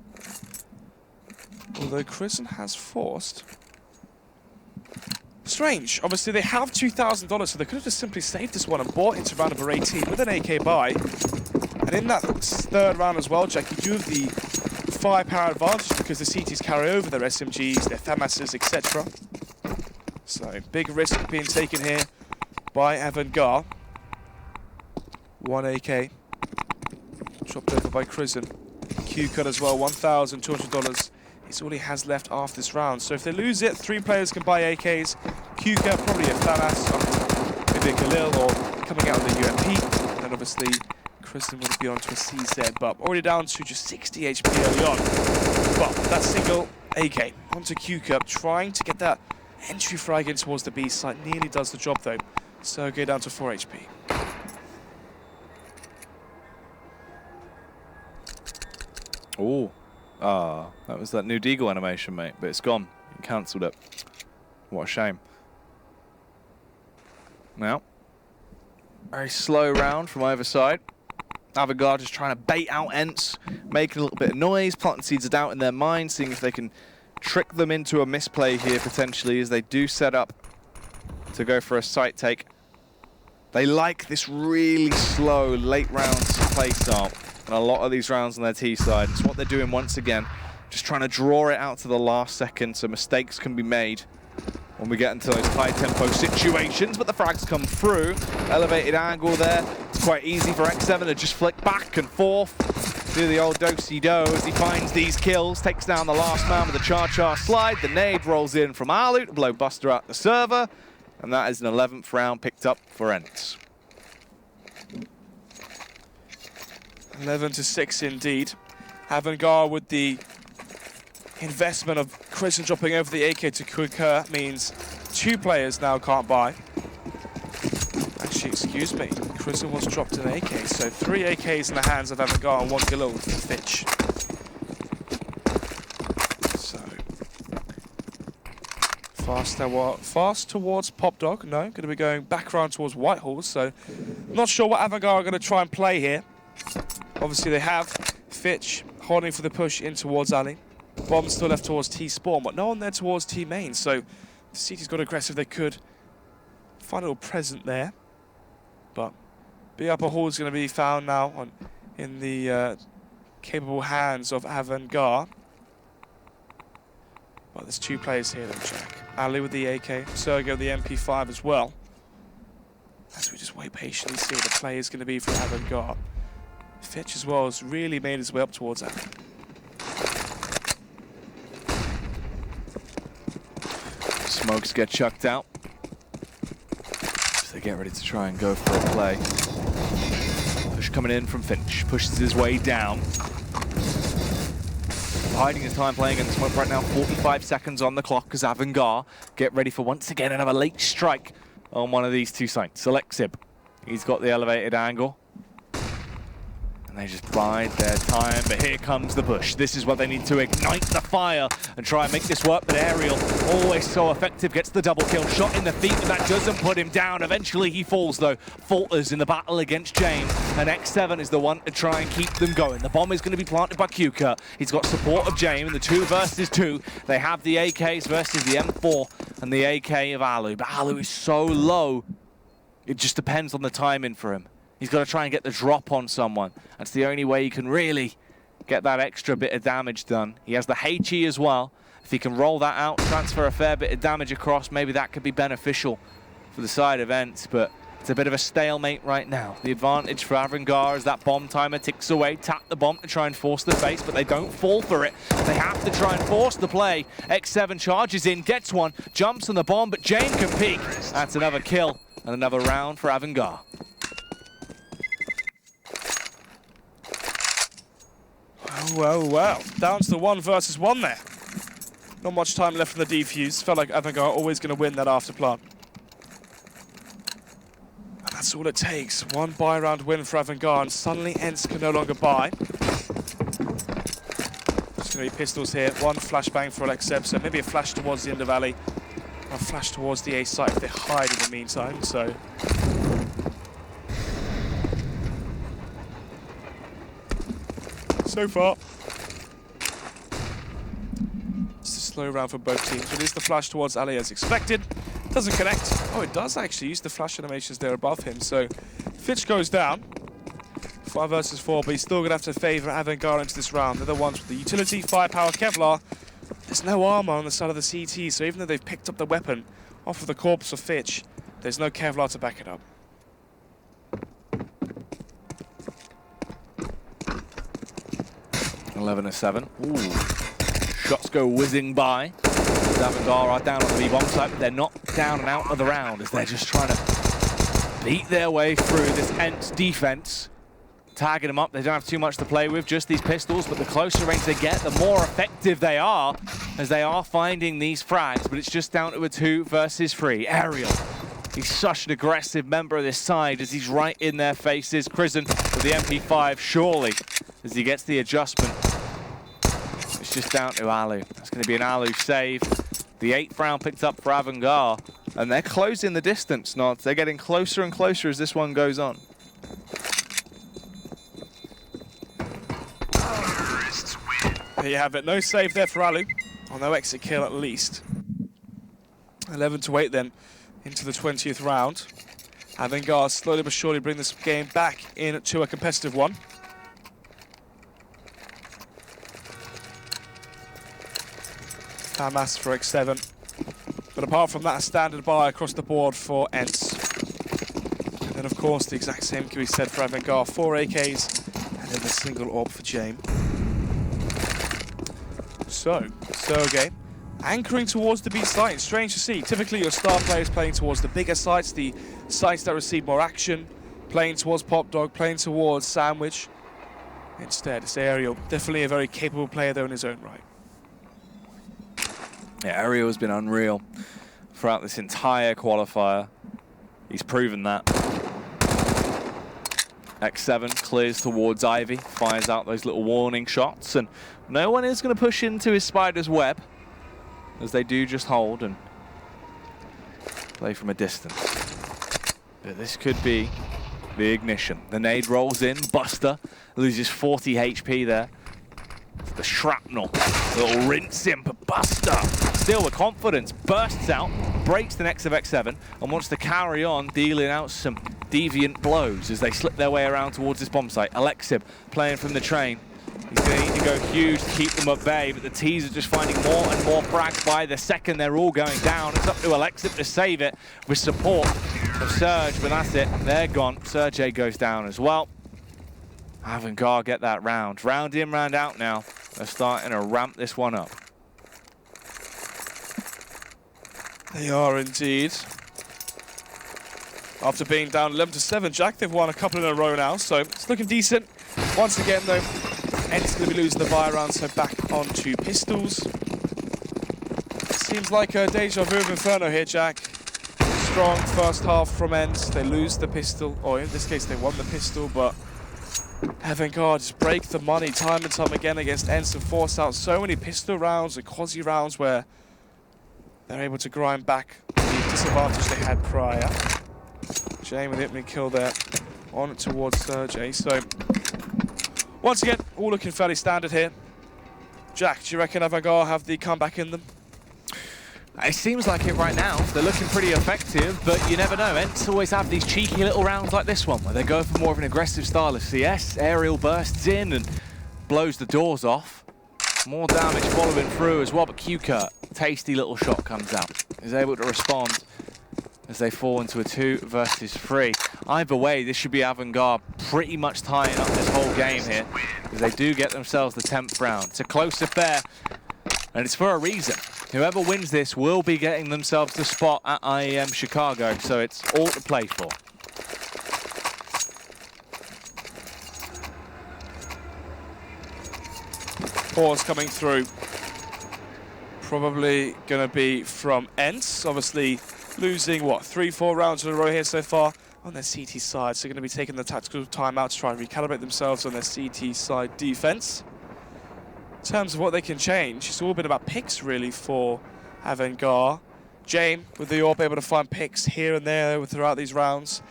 Although Kristen has forced. Strange, obviously they have $2,000, so they could have just simply saved this one and bought into round number 18 with an AK buy. And in that 3rd round as well, Jack, you do have the firepower advantage because the CTs carry over their SMGs, their FAMASs, etc. So, big risk being taken here by Avangar. 1 AK. Chopped over by Kristen. Q-Cut as well, $1,200 is all he has left after this round. So if they lose it, 3 players can buy AKs. Q-Cut, probably a FAMAS, maybe a Galil, or coming out of the UMP. And then obviously Kristen would be on to a CZ, but already down to just 60 HP early on. But that single AK onto Q-Cup, trying to get that entry frag in towards the B site, nearly does the job though. Sergey down to 4 HP. Oh, that was that new Deagle animation, mate, but it's gone. You cancelled it. What a shame. Now, very slow round from either side. Avangar just trying to bait out ENCe, making a little bit of noise, planting seeds of doubt in their mind, seeing if they can trick them into a misplay here potentially as they do set up to go for a site take. They like this really slow late rounds play style, and a lot of these rounds on their T side. It's what they're doing once again, just trying to draw it out to the last second so mistakes can be made when we get into those high tempo situations, but the frags come through. Elevated angle there. It's quite easy for X7 to just flick back and forth. Do the old do-si-do as he finds these kills, takes down the last man with a cha-cha slide. The nade rolls in from Alu to blow Buster out the server, and that is an 11th round picked up for ENCe. 11-6 indeed. Avangar with the investment of Kristen dropping over the AK to Kuker means 2 players now can't buy. Actually, excuse me, Kristen was dropped an AK, so 3 AKs in the hands of Avangar and 1 Galil for Fitch. So, fast towards Pop Dog. No, going to be going back around towards Whitehall, so not sure what Avangar are going to try and play here. Obviously, they have Fitch holding for the push in towards Ali. Bomb still left towards T-Spawn, but no one there towards T-Main, so the City's got aggressive. They could find a little present there. But B upper hall is going to be found now in the capable hands of Avangar. But there's 2 players here then, Jack. Ali with the AK, Sergey with the MP5 as well. As we just wait patiently, see what the play is going to be for Avangar. Fitch as well has really made his way up towards Ali. Smokes get chucked out. So they get ready to try and go for a play. Push coming in from Finch. Pushes his way down. biding his time playing in the smoke right now. 45 seconds on the clock as Avangar get ready for once again another late strike on one of these two sites. ENCe, he's got the elevated angle. They just bide their time, but here comes the push. This is what they need to ignite the fire and try and make this work, but Aerial, always so effective, gets the double kill. Shot in the feet, but that doesn't put him down. Eventually he falls though, falters in the battle against James, and ENCe is the one to try and keep them going. The bomb is going to be planted by Kuka. He's got support of James, the 2 versus 2. They have the AKs versus the M4 and the AK of Alu, but Alu is so low, it just depends on the timing for him. He's got to try and get the drop on someone. That's the only way he can really get that extra bit of damage done. He has the HE as well. If he can roll that out, transfer a fair bit of damage across, maybe that could be beneficial for the side of ENCe, but it's a bit of a stalemate right now. The advantage for Avangar as that bomb timer ticks away. Tap the bomb to try and force the face, but they don't fall for it. They have to try and force the play. ENCe charges in, gets one, jumps on the bomb, but Jane can peek. That's another kill and another round for Avangar. Well. Down to the 1 versus 1 there. Not much time left in the defuse. Felt like Avangar always going to win that after plant. And that's all it takes. 1 buy round win for Avangar, and suddenly ENCe can no longer buy. Just going to be pistols here. 1 flashbang for ENCe, so maybe a flash towards the end of alley. A flash towards the A site if they hide in the meantime, so... So far, it's a slow round for both teams, but it is the flash towards Ali as expected. Doesn't connect. Oh, it does actually use the flash animations there above him, so Fitch goes down. 5 versus 4, but he's still going to have to favour Avangar into this round. They're the ones with the utility, firepower, Kevlar. There's no armor on the side of the CT, so even though they've picked up the weapon off of the corpse of Fitch, there's no Kevlar to back it up. 11-7. Ooh. Shots go whizzing by. Avangar are down on the B-bomb site, but they're not down and out of the round as they're just trying to beat their way through this ENCe defense. Tagging them up, they don't have too much to play with, just these pistols, but the closer range they get, the more effective they are, as they are finding these frags, but it's just down to a 2 versus 3. Aerial. He's such an aggressive member of this side as he's right in their faces. Prison with the MP5, surely, as he gets the adjustment. It's just down to Alu. That's going to be an Alu save. The 8th round picked up for Avangar, and they're closing the distance, Nods. They're getting closer and closer as this one goes on. There you have it. No save there for Alu. Or no exit kill at least. 11-8 then into the 20th round. Avangar slowly but surely bring this game back into a competitive one. Mass for ENCe. But apart from that, a standard buy across the board for ENCe. And then of course the exact same can be said for Avangar. 4 AKs and then a single orb for James. So Sergey anchoring towards the B site. It's strange to see. Typically your star players playing towards the bigger sites, the sites that receive more action, playing towards Pop Dog, playing towards Sandwich. Instead, it's Aerial. Definitely a very capable player though in his own right. Yeah, Aerial has been unreal throughout this entire qualifier. He's proven that. ENCe clears towards Ivy, fires out those little warning shots, and no one is going to push into his spider's web, as they do just hold and play from a distance. But this could be the ignition. The nade rolls in, Buster loses 40 HP there. The shrapnel, a little rinse him, but Buster, still with confidence, bursts out, breaks the necks of ENCe, and wants to carry on dealing out some deviant blows as they slip their way around towards this bomb site. ENCe playing from the train. He's going to need to go huge to keep them at bay, but the T's are just finding more and more frags by the second they're all going down. It's up to ENCe to save it with support of Serge, but that's it. They're gone. Sergey goes down as well. Avangar get that round. Round in, round out now. They're starting to ramp this one up. They are indeed. After being down 11-7, Jack, they've won a couple in a row now, so it's looking decent. Once again, though, ENCe going to be losing the buy round, so back onto pistols. Seems like a deja vu of Inferno here, Jack. Strong first half from ENCe. They lose the pistol, or in this case they won the pistol, but Avangar just break the money time and time again against ENCe and force out so many pistol rounds and quasi rounds where they're able to grind back the disadvantage they had prior. Jay with the opening kill there on towards Jay. So once again, all looking fairly standard here. Jack, do you reckon Avangar have the comeback in them? It seems like it right now. They're looking pretty effective, but you never know. ENCe always have these cheeky little rounds like this one, where they go for more of an aggressive style of CS. Aerial bursts in and blows the doors off. More damage following through as well, but QCurt, tasty little shot comes out. Is able to respond as they fall into a 2 versus 3. Either way, this should be Avangar pretty much tying up this whole game here, because they do get themselves the 10th round. It's a close affair, and it's for a reason. Whoever wins this will be getting themselves the spot at IEM Chicago, so it's all to play for. Pause coming through. Probably going to be from ENCe. Obviously losing, what, 3-4 rounds in a row here so far on their CT side. So going to be taking the tactical timeout to try and recalibrate themselves on their CT side defense. In terms of what they can change, it's all been about picks really for Avangar. James with the AWP able to find picks here and there throughout these rounds.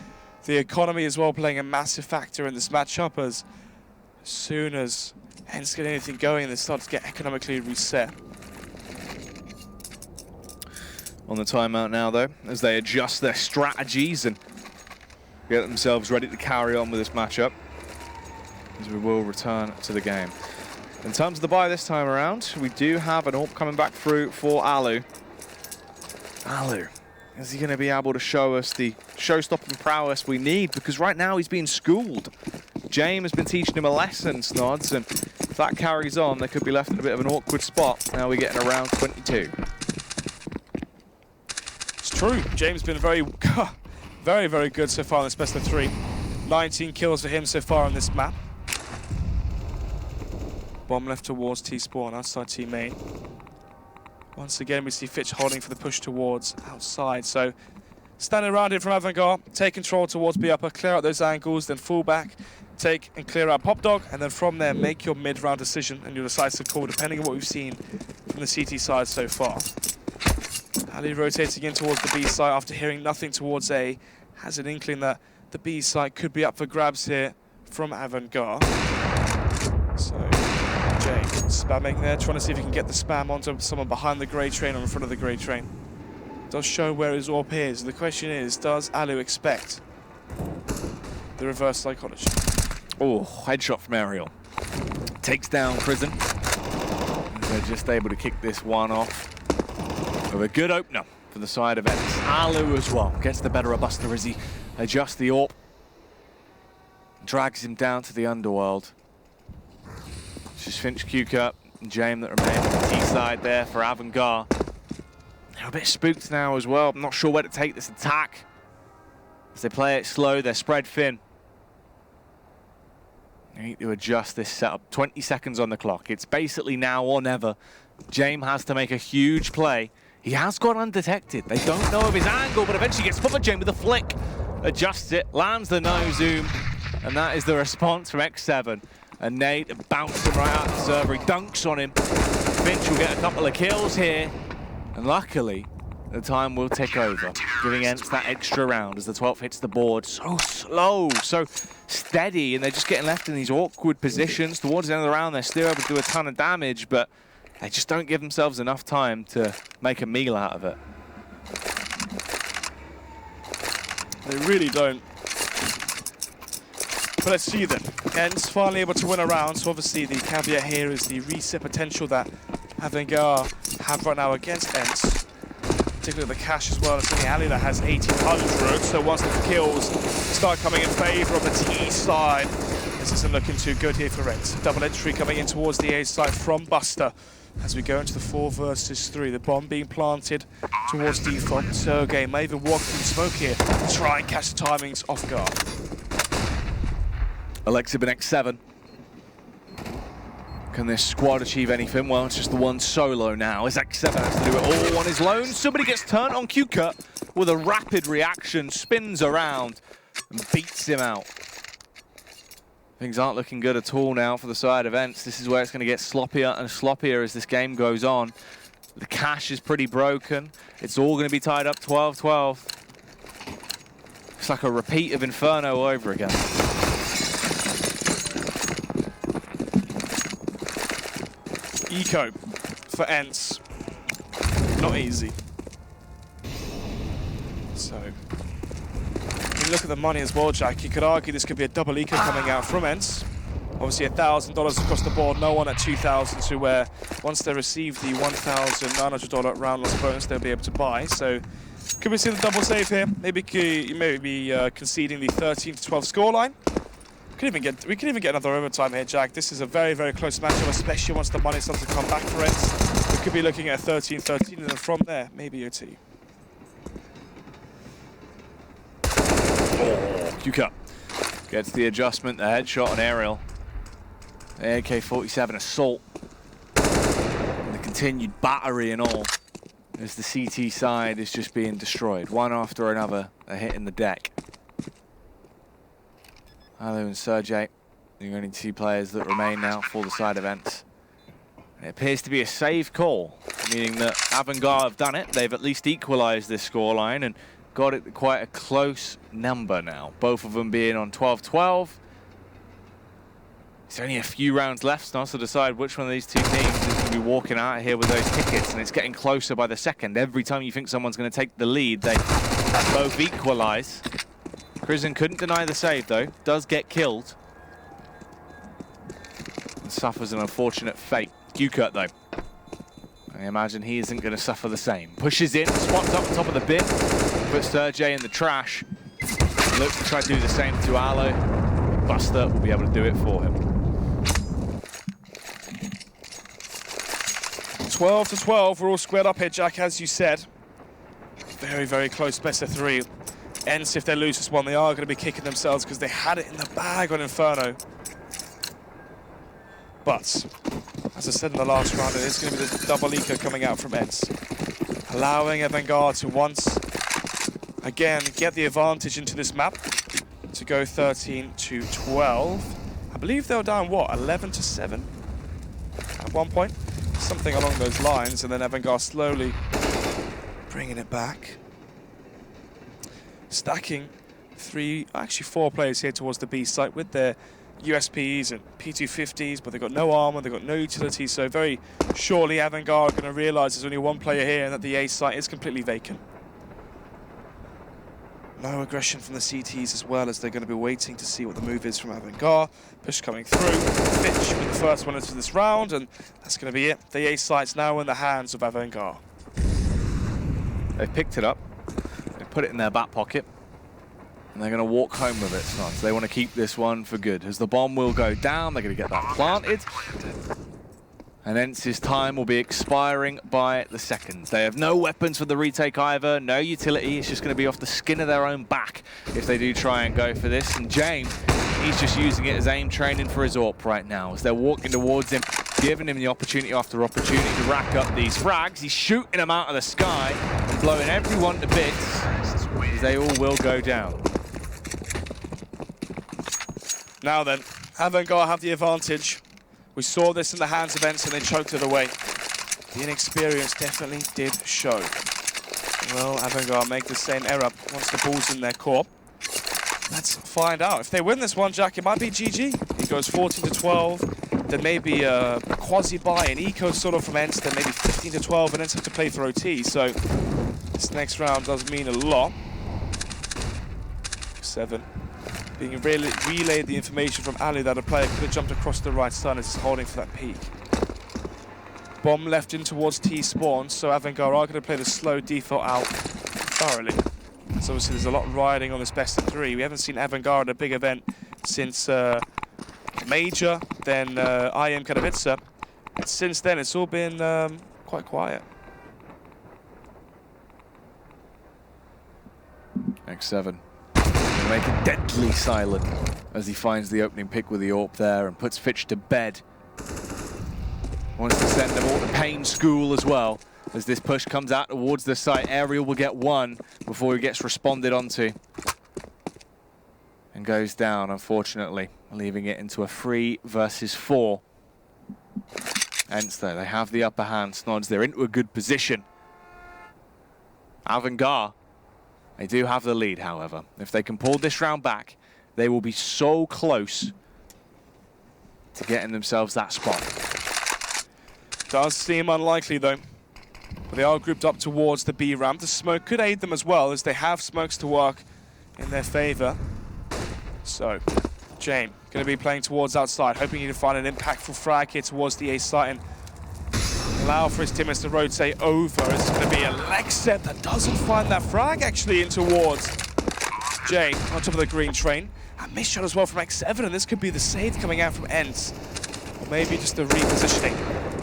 The economy as well playing a massive factor in this matchup, as soon as ENCe get anything going, they start to get economically reset. On the timeout now though, as they adjust their strategies and get themselves ready to carry on with this matchup, as we will return to the game. In terms of the buy this time around, we do have an AWP coming back through for Alu. Alu, is he going to be able to show us the show-stopping prowess we need? Because right now he's being schooled. James has been teaching him a lesson, Snods, and if that carries on, they could be left in a bit of an awkward spot. Now we're getting around 22. It's true. James has been very, very good so far in this best of 3. 19 kills for him so far on this map. Bomb left towards T-spawn, outside T main. Once again, we see Fitch holding for the push towards outside. So, standing around here from Avangar, take control towards B upper, clear out those angles, then fall back, take and clear out Pop Dog, and then from there, make your mid-round decision and your decisive call, depending on what we've seen from the CT side so far. Ali rotating in towards the B side after hearing nothing towards A, has an inkling that the B side could be up for grabs here from Avangar. So, Jay spamming there, trying to see if he can get the spam onto someone behind the grey train or in front of the grey train. Does show where his AWP is. The question is, does Alu expect the reverse psychology? Oh, headshot from Aerial. Takes down Prison. They're just able to kick this one off with a good opener for the side of ENCe. Alu as well gets the better of Buster as he adjusts the AWP. Drags him down to the underworld. It's just Finch, QCurt, and James that remain on the T side there for Avangar. They're a bit spooked now as well. I'm not sure where to take this attack. As they play it slow, they're spread thin. They need to adjust this setup. 20 seconds on the clock. It's basically now or never. James has to make a huge play. He has gone undetected. They don't know of his angle, but eventually gets spotted. James with a flick. Adjusts it, lands the no zoom, and that is the response from X7. And Nate bounced him right out the server. He dunks on him. Finch will get a couple of kills here. And luckily, the time will tick over, giving ENCe that extra round as the 12th hits the board. So slow, so steady, and they're just getting left in these awkward positions. Towards the end of the round, they're still able to do a ton of damage, but they just don't give themselves enough time to make a meal out of it. They really don't. But let's see then. ENCe finally able to win a round, so obviously the caveat here is the reset potential that Avangar have right now against ENCe. Particularly the cash as well. It's only Ali that has 1800, so once the kills start coming in favour of the T side, this isn't looking too good here for ENCe. Double entry coming in towards the A side from Buster as we go into the 4 versus 3. The bomb being planted towards default. Sergey may even walk through smoke here to try and catch the timings off guard. Alexa been X7. Can this squad achieve anything? Well, it's just the one solo now. As ENCe has to do it all on his own. Somebody gets turned on QCut with a rapid reaction, spins around and beats him out. Things aren't looking good at all now for the side of ENCe. This is where it's going to get sloppier and sloppier as this game goes on. The cash is pretty broken. It's all going to be tied up 12-12. It's like a repeat of Inferno all over again. Eco for ENCe. Not easy. So, when you look at the money as well, Jack, you could argue this could be a double eco coming out from ENCe. Obviously $1,000 across the board, no one at 2,000 to where once they receive the $1,900 round loss bonus, they'll be able to buy. So, could we see the double save here? Maybe conceding the 13-12 scoreline. We could even get another overtime here, Jack. This is a very, very close matchup, especially once the money starts to come back for ENCe. We could be looking at 13-13, and then from there, maybe OT. Oh, QCut gets the adjustment, the headshot on Aerial. AK-47 assault. And the continued battery and all, as the CT side is just being destroyed. One after another, they're hitting the deck. Alu and Sergey, the only two players that remain now for the side of ENCe. It appears to be a safe call, meaning that Avangar have done it. They've at least equalized this scoreline and got it quite a close number now. Both of them being on 12-12. There's only a few rounds left now to decide which one of these two teams is going to be walking out of here with those tickets, and it's getting closer by the second. Every time you think someone's going to take the lead, they both equalize. Prison couldn't deny the save, though. Does get killed. And suffers an unfortunate fate. QCut, though. I imagine he isn't going to suffer the same. Pushes in, spots up on top of the bin. Puts Sergey in the trash. Looks to try to do the same to Alo. Buster will be able to do it for him. 12-12, we're all squared up here, Jack, as you said. Very, very close, best of three. ENCe, if they lose this one, they are going to be kicking themselves because they had it in the bag on Inferno. But, as I said in the last round, it is going to be the double eco coming out from ENCe, allowing Avangar to once again get the advantage into this map to go 13-12. I believe they were down, what, 11-7 at one point? Something along those lines, and then Avangar slowly bringing it back. Stacking four players here towards the B site with their USPs and P250s, but they've got no armor, they've got no utility, so very surely Avangar are going to realize there's only one player here and that the A site is completely vacant. No aggression from the CTs as well, as they're going to be waiting to see what the move is from Avangar. Push coming through. Fitch with the first one into this round, and that's going to be it. The A site's now in the hands of Avangar. They've picked it up. Put it in their back pocket, and they're going to walk home with it. So they want to keep this one for good. As the bomb will go down, they're going to get that planted. And ENCe's time will be expiring by the seconds. They have no weapons for the retake either, no utility. It's just going to be off the skin of their own back if they do try and go for this. And James, he's just using it as aim training for his AWP right now. As they're walking towards him, giving him the opportunity after opportunity to rack up these frags. He's shooting them out of the sky and blowing everyone to bits, as they all will go down. Now then, Avangar have the advantage. We saw this in the hands of ENCe and they choked it away. The inexperience definitely did show. Will Avangar make the same error once the ball's in their core? Let's find out. If they win this one, Jack, it might be GG. It goes 14-12. There may be a quasi-buy, an eco sort of from ENCe, then maybe 15-12, and ENCe have to play for OT. So this next round does mean a lot. 7. Being relayed the information from Ali that a player could have jumped across the right side and is holding for that peak. Bomb left in towards T-spawn, so Avangar are going to play the slow default out thoroughly. So obviously there's a lot riding on this best of 3. We haven't seen Avangar at a big event since Major, then IEM Chicago. Since then it's all been quite quiet. X7. Make it deadly silent as he finds the opening pick with the AWP there and puts Fitch to bed. Wants to send them all to pain school as well. As this push comes out towards the site, Aerial will get one before he gets responded onto. And goes down, unfortunately, leaving it into a 3 versus 4. ENCe, though, they have the upper hand. Snods, they're into a good position. Avangar, they do have the lead, however. If they can pull this round back, they will be so close to getting themselves that spot. Does seem unlikely, though. But they are grouped up towards the B ramp. The smoke could aid them as well, as they have smokes to work in their favor. So, James going to be playing towards outside, hoping he can find an impactful frag here towards the A site and allow for his teammates to rotate over. It's going to be a leg set that doesn't find that frag actually in towards James on top of the green train. A missed shot as well from X7, and this could be the save coming out from ENCe. Or maybe just the repositioning.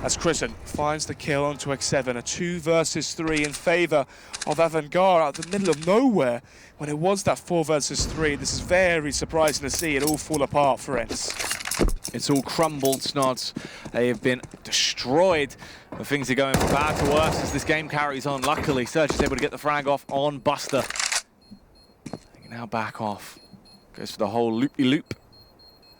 As Chrisen finds the kill onto X7, a 2 versus 3 in favor of Avangar out the middle of nowhere. When it was that 4 versus 3, this is very surprising to see it all fall apart for ENCe. It's all crumbled, Snods. They have been destroyed. And things are going from bad to worse as this game carries on. Luckily, Serge is able to get the frag off on Buster. They can now back off. Goes for the whole loop-de-loop.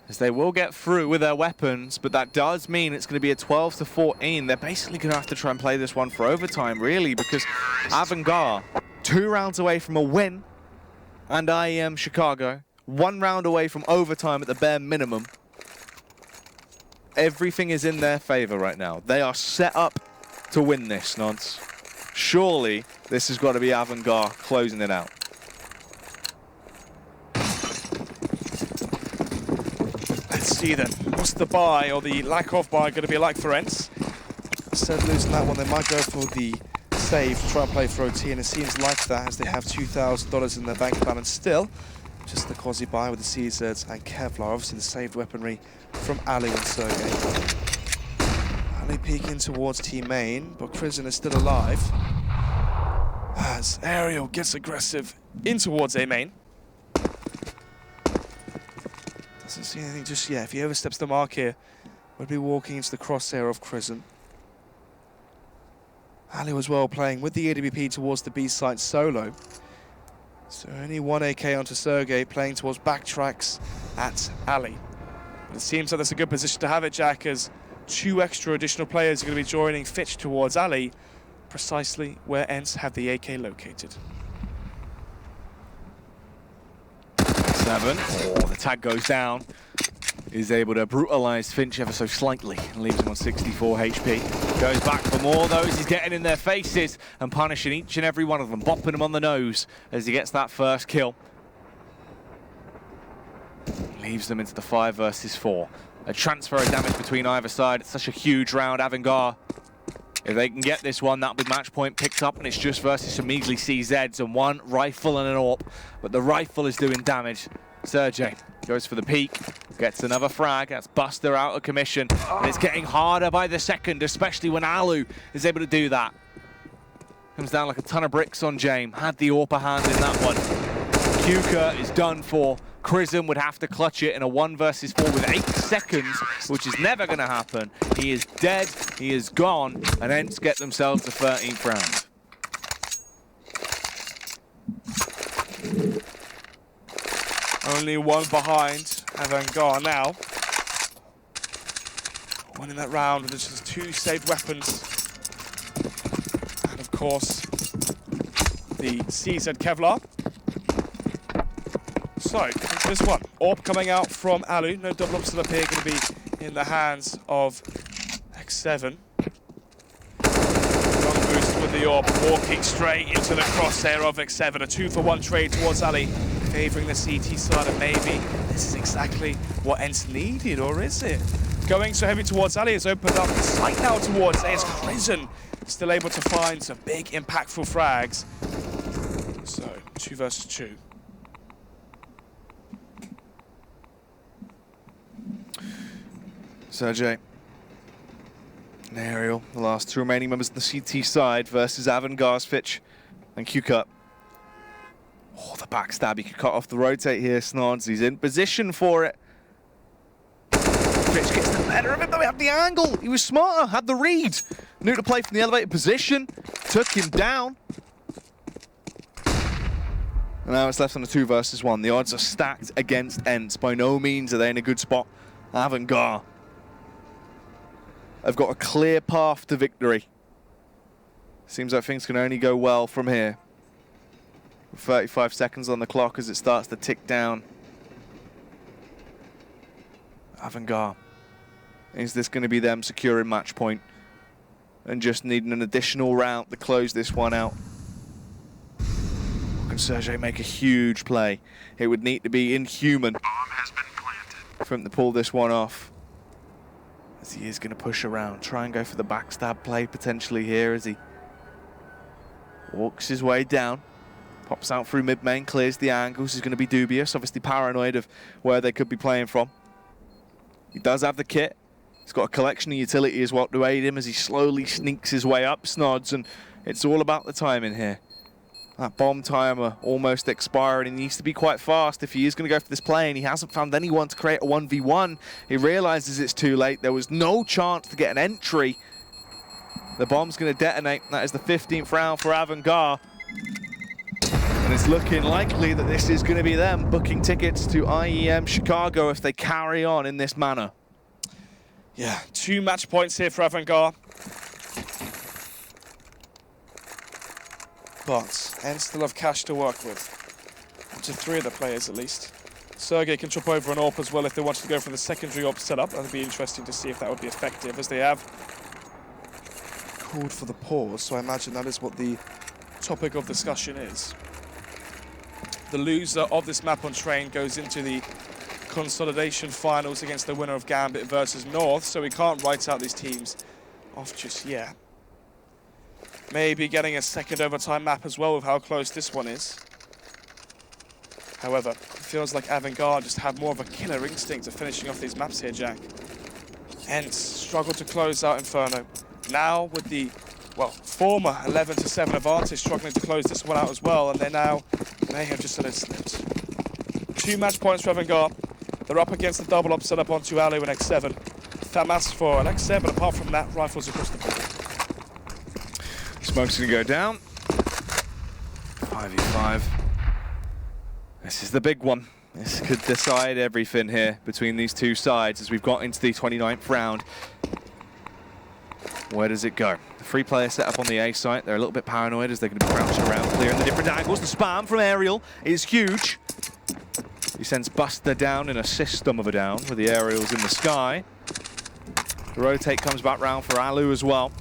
As they will get through with their weapons, but that does mean it's going to be a 12-14. They're basically going to have to try and play this one for overtime, really, because Avangar, 2 rounds away from a win, and IEM Chicago, 1 round away from overtime at the bare minimum. Everything is in their favor right now. They are set up to win this, Nods. Surely, this has got to be Avangar closing it out. Let's see then, what's the buy or the lack of buy going to be like for ENCe? Instead of losing that one, they might go for the save to try and play for Ro2, and it seems like that as they have $2,000 in their bank balance still. Just the quasi buy with the CZs and Kevlar, obviously the saved weaponry from Ali and Sergey. Ali peeking towards Team Main, but Chrisen is still alive. As Aerial gets aggressive in towards A Main. Doesn't see anything just yet. If he oversteps the mark here, would be walking into the crosshair of Chrisen. Ali was well playing with the AWP towards the B site solo. So only 1 AK onto Sergey, playing towards backtracks at Ali. But it seems like that's a good position to have it, Jack, as 2 extra additional players are going to be joining Fitch towards Ali, precisely where ENCe have the AK located. 7. Oh, the tag goes down. Is able to brutalize Finch ever so slightly and leaves him on 64 HP. Goes back for more though as he's getting in their faces and punishing each and every one of them, bopping them on the nose as he gets that first kill. Leaves them into the 5 versus 4. A transfer of damage between either side. It's such a huge round. Avangar, if they can get this one, that'll be match point picked up, and it's just versus some measly CZs and 1 rifle and an AWP. But the rifle is doing damage. Sergey goes for the peek, gets another frag. That's Buster out of commission. And it's getting harder by the second, especially when Alu is able to do that. Comes down like a ton of bricks on James. Had the upper hand in that one. Kuka is done for. Chrisen would have to clutch it in a 1 versus 4 with 8 seconds, which is never going to happen. He is dead, he is gone, and ENCe get themselves the 13th round. Only 1 behind Avangar now. Winning that round with just 2 saved weapons. And of course, the CZ Kevlar. So, into this one. AWP coming out from Alu. No double ups still up here, going to be in the hands of X7. Long boost with the AWP, walking straight into the crosshair of X7. A 2-for-1 trade towards Ali, favouring the CT side, and maybe this is exactly what ENCe needed, or is it? Going so heavy towards Ali has opened up the sight now towards A as Chrisen still able to find some big impactful frags. So, 2 versus 2. Sergey and Aerial, the last 2 remaining members of the CT side versus Avangar's Fitch and Q-Cut. Oh, the backstab. He could cut off the rotate here, Snods. He's in position for it. Fitch gets the better of him, though. He had the angle. He was smarter, had the read. Knew to play from the elevated position. Took him down. And now it's left on a 2 versus 1. The odds are stacked against ENCe. By no means are they in a good spot. Avangar have got a clear path to victory. Seems like things can only go well from here. 35 seconds on the clock as it starts to tick down. Avangar. Is this going to be them securing match point and just needing an additional round to close this one out? Can Sergej make a huge play? It would need to be inhuman Bomb has been planted. for him to pull this one off. As he is going to push around, try and go for the backstab play potentially here as he walks his way down. Pops out through mid-main, clears the angles. He's going to be dubious, obviously paranoid of where they could be playing from. He does have the kit. He's got a collection of utility as well to aid him as he slowly sneaks his way up Snods, and it's all about the timing here. That bomb timer almost expiring. He needs to be quite fast if he is going to go for this play, and he hasn't found anyone to create a 1v1. He realizes it's too late. There was no chance to get an entry. The bomb's going to detonate. That is the 15th round for Avangar. And it's looking likely that this is going to be them booking tickets to IEM Chicago if they carry on in this manner. Yeah, 2 match points here for Avangar. But ENCe still have cash to work with. Up to 3 of the players at least. Sergej can chop over an AWP as well if they wanted to go for the secondary AWP setup. That would be interesting to see if that would be effective, as they have called for the pause, so I imagine that is what the topic of discussion is. The loser of this map on Train goes into the consolidation finals against the winner of Gambit versus North, so we can't write out these teams off just yet. Maybe getting a second overtime map as well with how close this one is. However, it feels like Avangar just have more of a killer instinct of finishing off these maps here, Jack. ENCe struggled to close out Inferno. Now with the, well, former 11-7 advantage struggling to close this one out as well, and they now may have just let it slip. 2 match points for Avangar. They're up against the double up set up onto Alu and X7. Thamas for an X7, apart from that, rifles across the board. Smoke's going to go down. 5v5. This is the big one. This could decide everything here between these two sides as we've got into the 29th round. Where does it go? The 3-player setup on the A site. They're a little bit paranoid as they're going to be crouching around, clearing the different angles. The spam from Aerial is huge. He sends Buster down in a system of a down with the aerials in the sky. The rotate comes back round for Alu as well.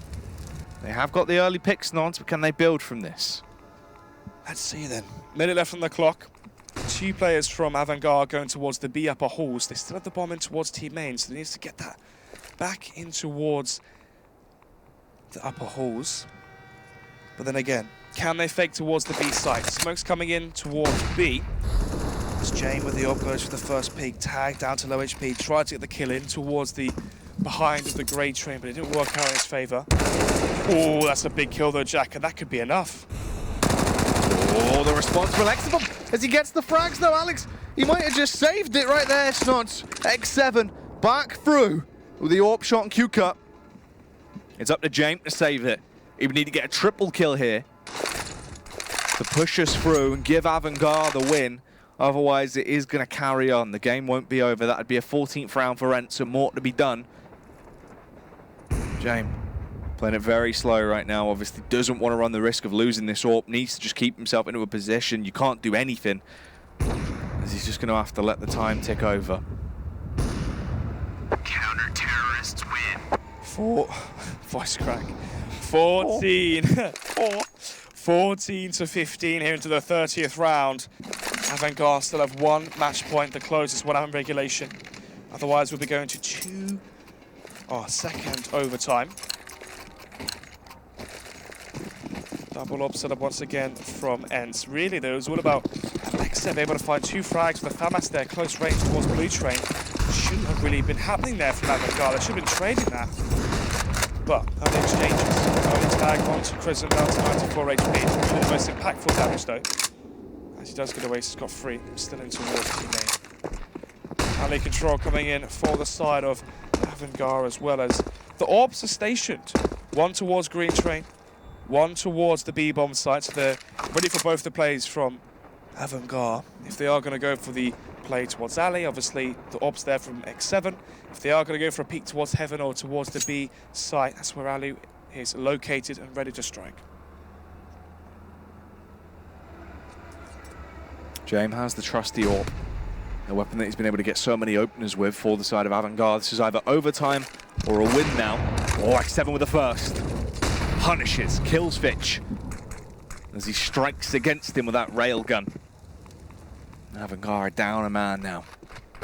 They have got the early picks, Nods, but can they build from this? Let's see then. Minute left on the clock. 2 players from Avangar going towards the B upper halls. They still have the bomb in towards team main, so they need to get that back in towards the upper halls. But then again, can they fake towards the B site? Smoke's coming in towards B. As Jane with the AWP goes for the first peek, tag down to low HP, tried to get the kill in towards the behind of the grey train, but it didn't work out in his favour. Oh, that's a big kill though, Jack, and that could be enough. Oh, the response from X7 as he gets the frags though, Alex. He might have just saved it right there, Snods. X7 back through with the AWP shot and Q-cut. It's up to James to save it. He would need to get a triple kill here to push us through and give Avangar the win. Otherwise, it is going to carry on. The game won't be over. That would be a 14th round for ENCe, so more to be done. James playing it very slow right now. Obviously doesn't want to run the risk of losing this AWP. Needs to just keep himself into a position. You can't do anything, as he's just going to have to let the time tick over. Counter-terrorists win. Voice crack. 14. 14 to 15 here into the 30th round. Avangar still have 1 match point, the closest one out in regulation. Otherwise, we'll be going to second overtime. Double up set up once again from ENCe. Really, though, it was all about Alexa able to find 2 frags with the Thamas there, close range towards Blue Train. Shouldn't have really been happening there from Avangar. They should have been trading that. But early exchanges. Early tag onto Chrism down to 94 HP. Really the most impactful damage, though. As he does get away scot-free, still in towards team A. Ali control coming in for the side of Avangar, as well as the orbs are stationed. One towards Green Train, one towards the B-bomb site. So they're ready for both the plays from Avangar. If they are going to go for the play towards Ali, obviously the orbs there from X7. If they are going to go for a peek towards Heaven or towards the B site, that's where Ali is located and ready to strike. James has the trusty AWP, a weapon that he's been able to get so many openers with for the side of Avangar. This is either overtime or a win now. Oh, X7 with the first. Punishes, kills Fitch as he strikes against him with that railgun. Avangar down a man now.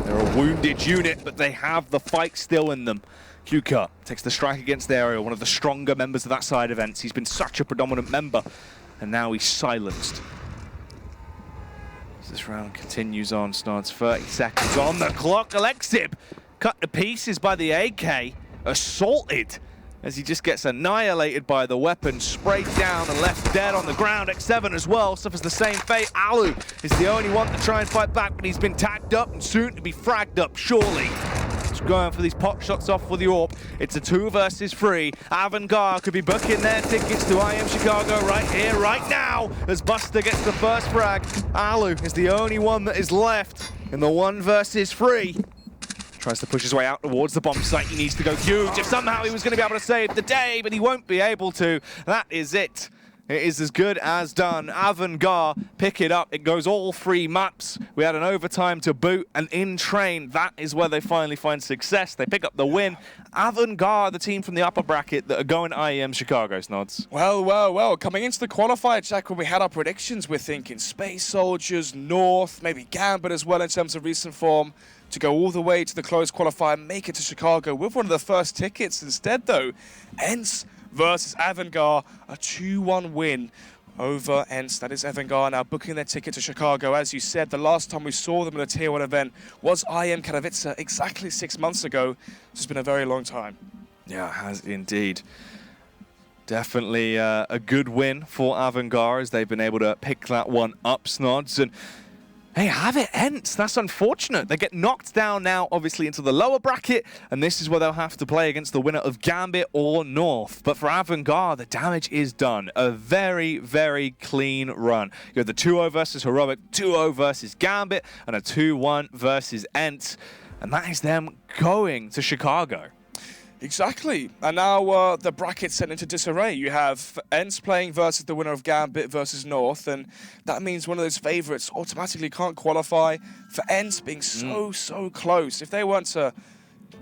They're a wounded unit, but they have the fight still in them. Huka takes the strike against Ariel, one of the stronger members of that side of ENCe. He's been such a predominant member, and now he's silenced. As this round continues on, Snods, 30 seconds on the clock. Alexib cut to pieces by the AK, assaulted as he just gets annihilated by the weapon, sprayed down and left dead on the ground. X7 as well suffers the same fate. Alu is the only one to try and fight back, but he's been tagged up and soon to be fragged up, surely. Just going for these pot shots off with the AWP. It's a 2 versus 3. Avangar could be booking their tickets to IEM Chicago right here, right now, as Buster gets the first frag. Alu is the only one that is left in the 1 versus 3. Tries to push his way out towards the bomb site. He needs to go huge. If somehow he was going to be able to save the day, but he won't be able to. That is it. It is as good as done. Avangar pick it up. It goes all 3 maps. We had an overtime to boot, and in train, that is where they finally find success. They pick up the win. Avangar, the team from the upper bracket that are going to IEM Chicago, Snods. Well. Coming into the qualifier, Jack, when we had our predictions, we're thinking Space Soldiers, North, maybe Gambit as well in terms of recent form, to go all the way to the closed qualifier, make it to Chicago with one of the first tickets. Instead, though, ENCe versus Avangar, a 2-1 win over ENCe. That is Avangar now booking their ticket to Chicago. As you said, the last time we saw them in a Tier 1 event was IEM Katowice exactly 6 months ago. It's been a very long time. Yeah, it has indeed. Definitely a good win for Avangar as they've been able to pick that one up, Snods. And they have it, ENCe. That's unfortunate. They get knocked down now, obviously, into the lower bracket, and this is where they'll have to play against the winner of Gambit or North. But for Avangar, the damage is done. A very, very clean run. You have the 2-0 versus Heroic, 2-0 versus Gambit, and a 2-1 versus ENCe. And that is them going to Chicago. Exactly. And now the bracket's sent into disarray. You have ENCe playing versus the winner of Gambit versus North, and that means one of those favourites automatically can't qualify. For ENCe being so close, if they weren't to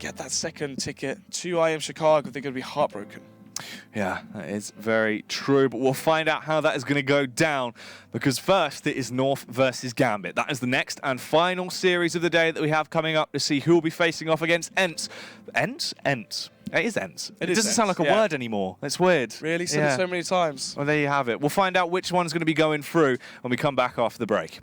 get that second ticket to IEM Chicago, they're going to be heartbroken. Yeah, that is very true, but we'll find out how that is going to go down, because first it is North versus Gambit. That is the next and final series of the day that we have coming up to see who will be facing off against ENCe. ENCe? It is ENCe. It doesn't sound like a word anymore. It's weird. Really? Said it so many times. Well, there you have it. We'll find out which one's going to be going through when we come back after the break.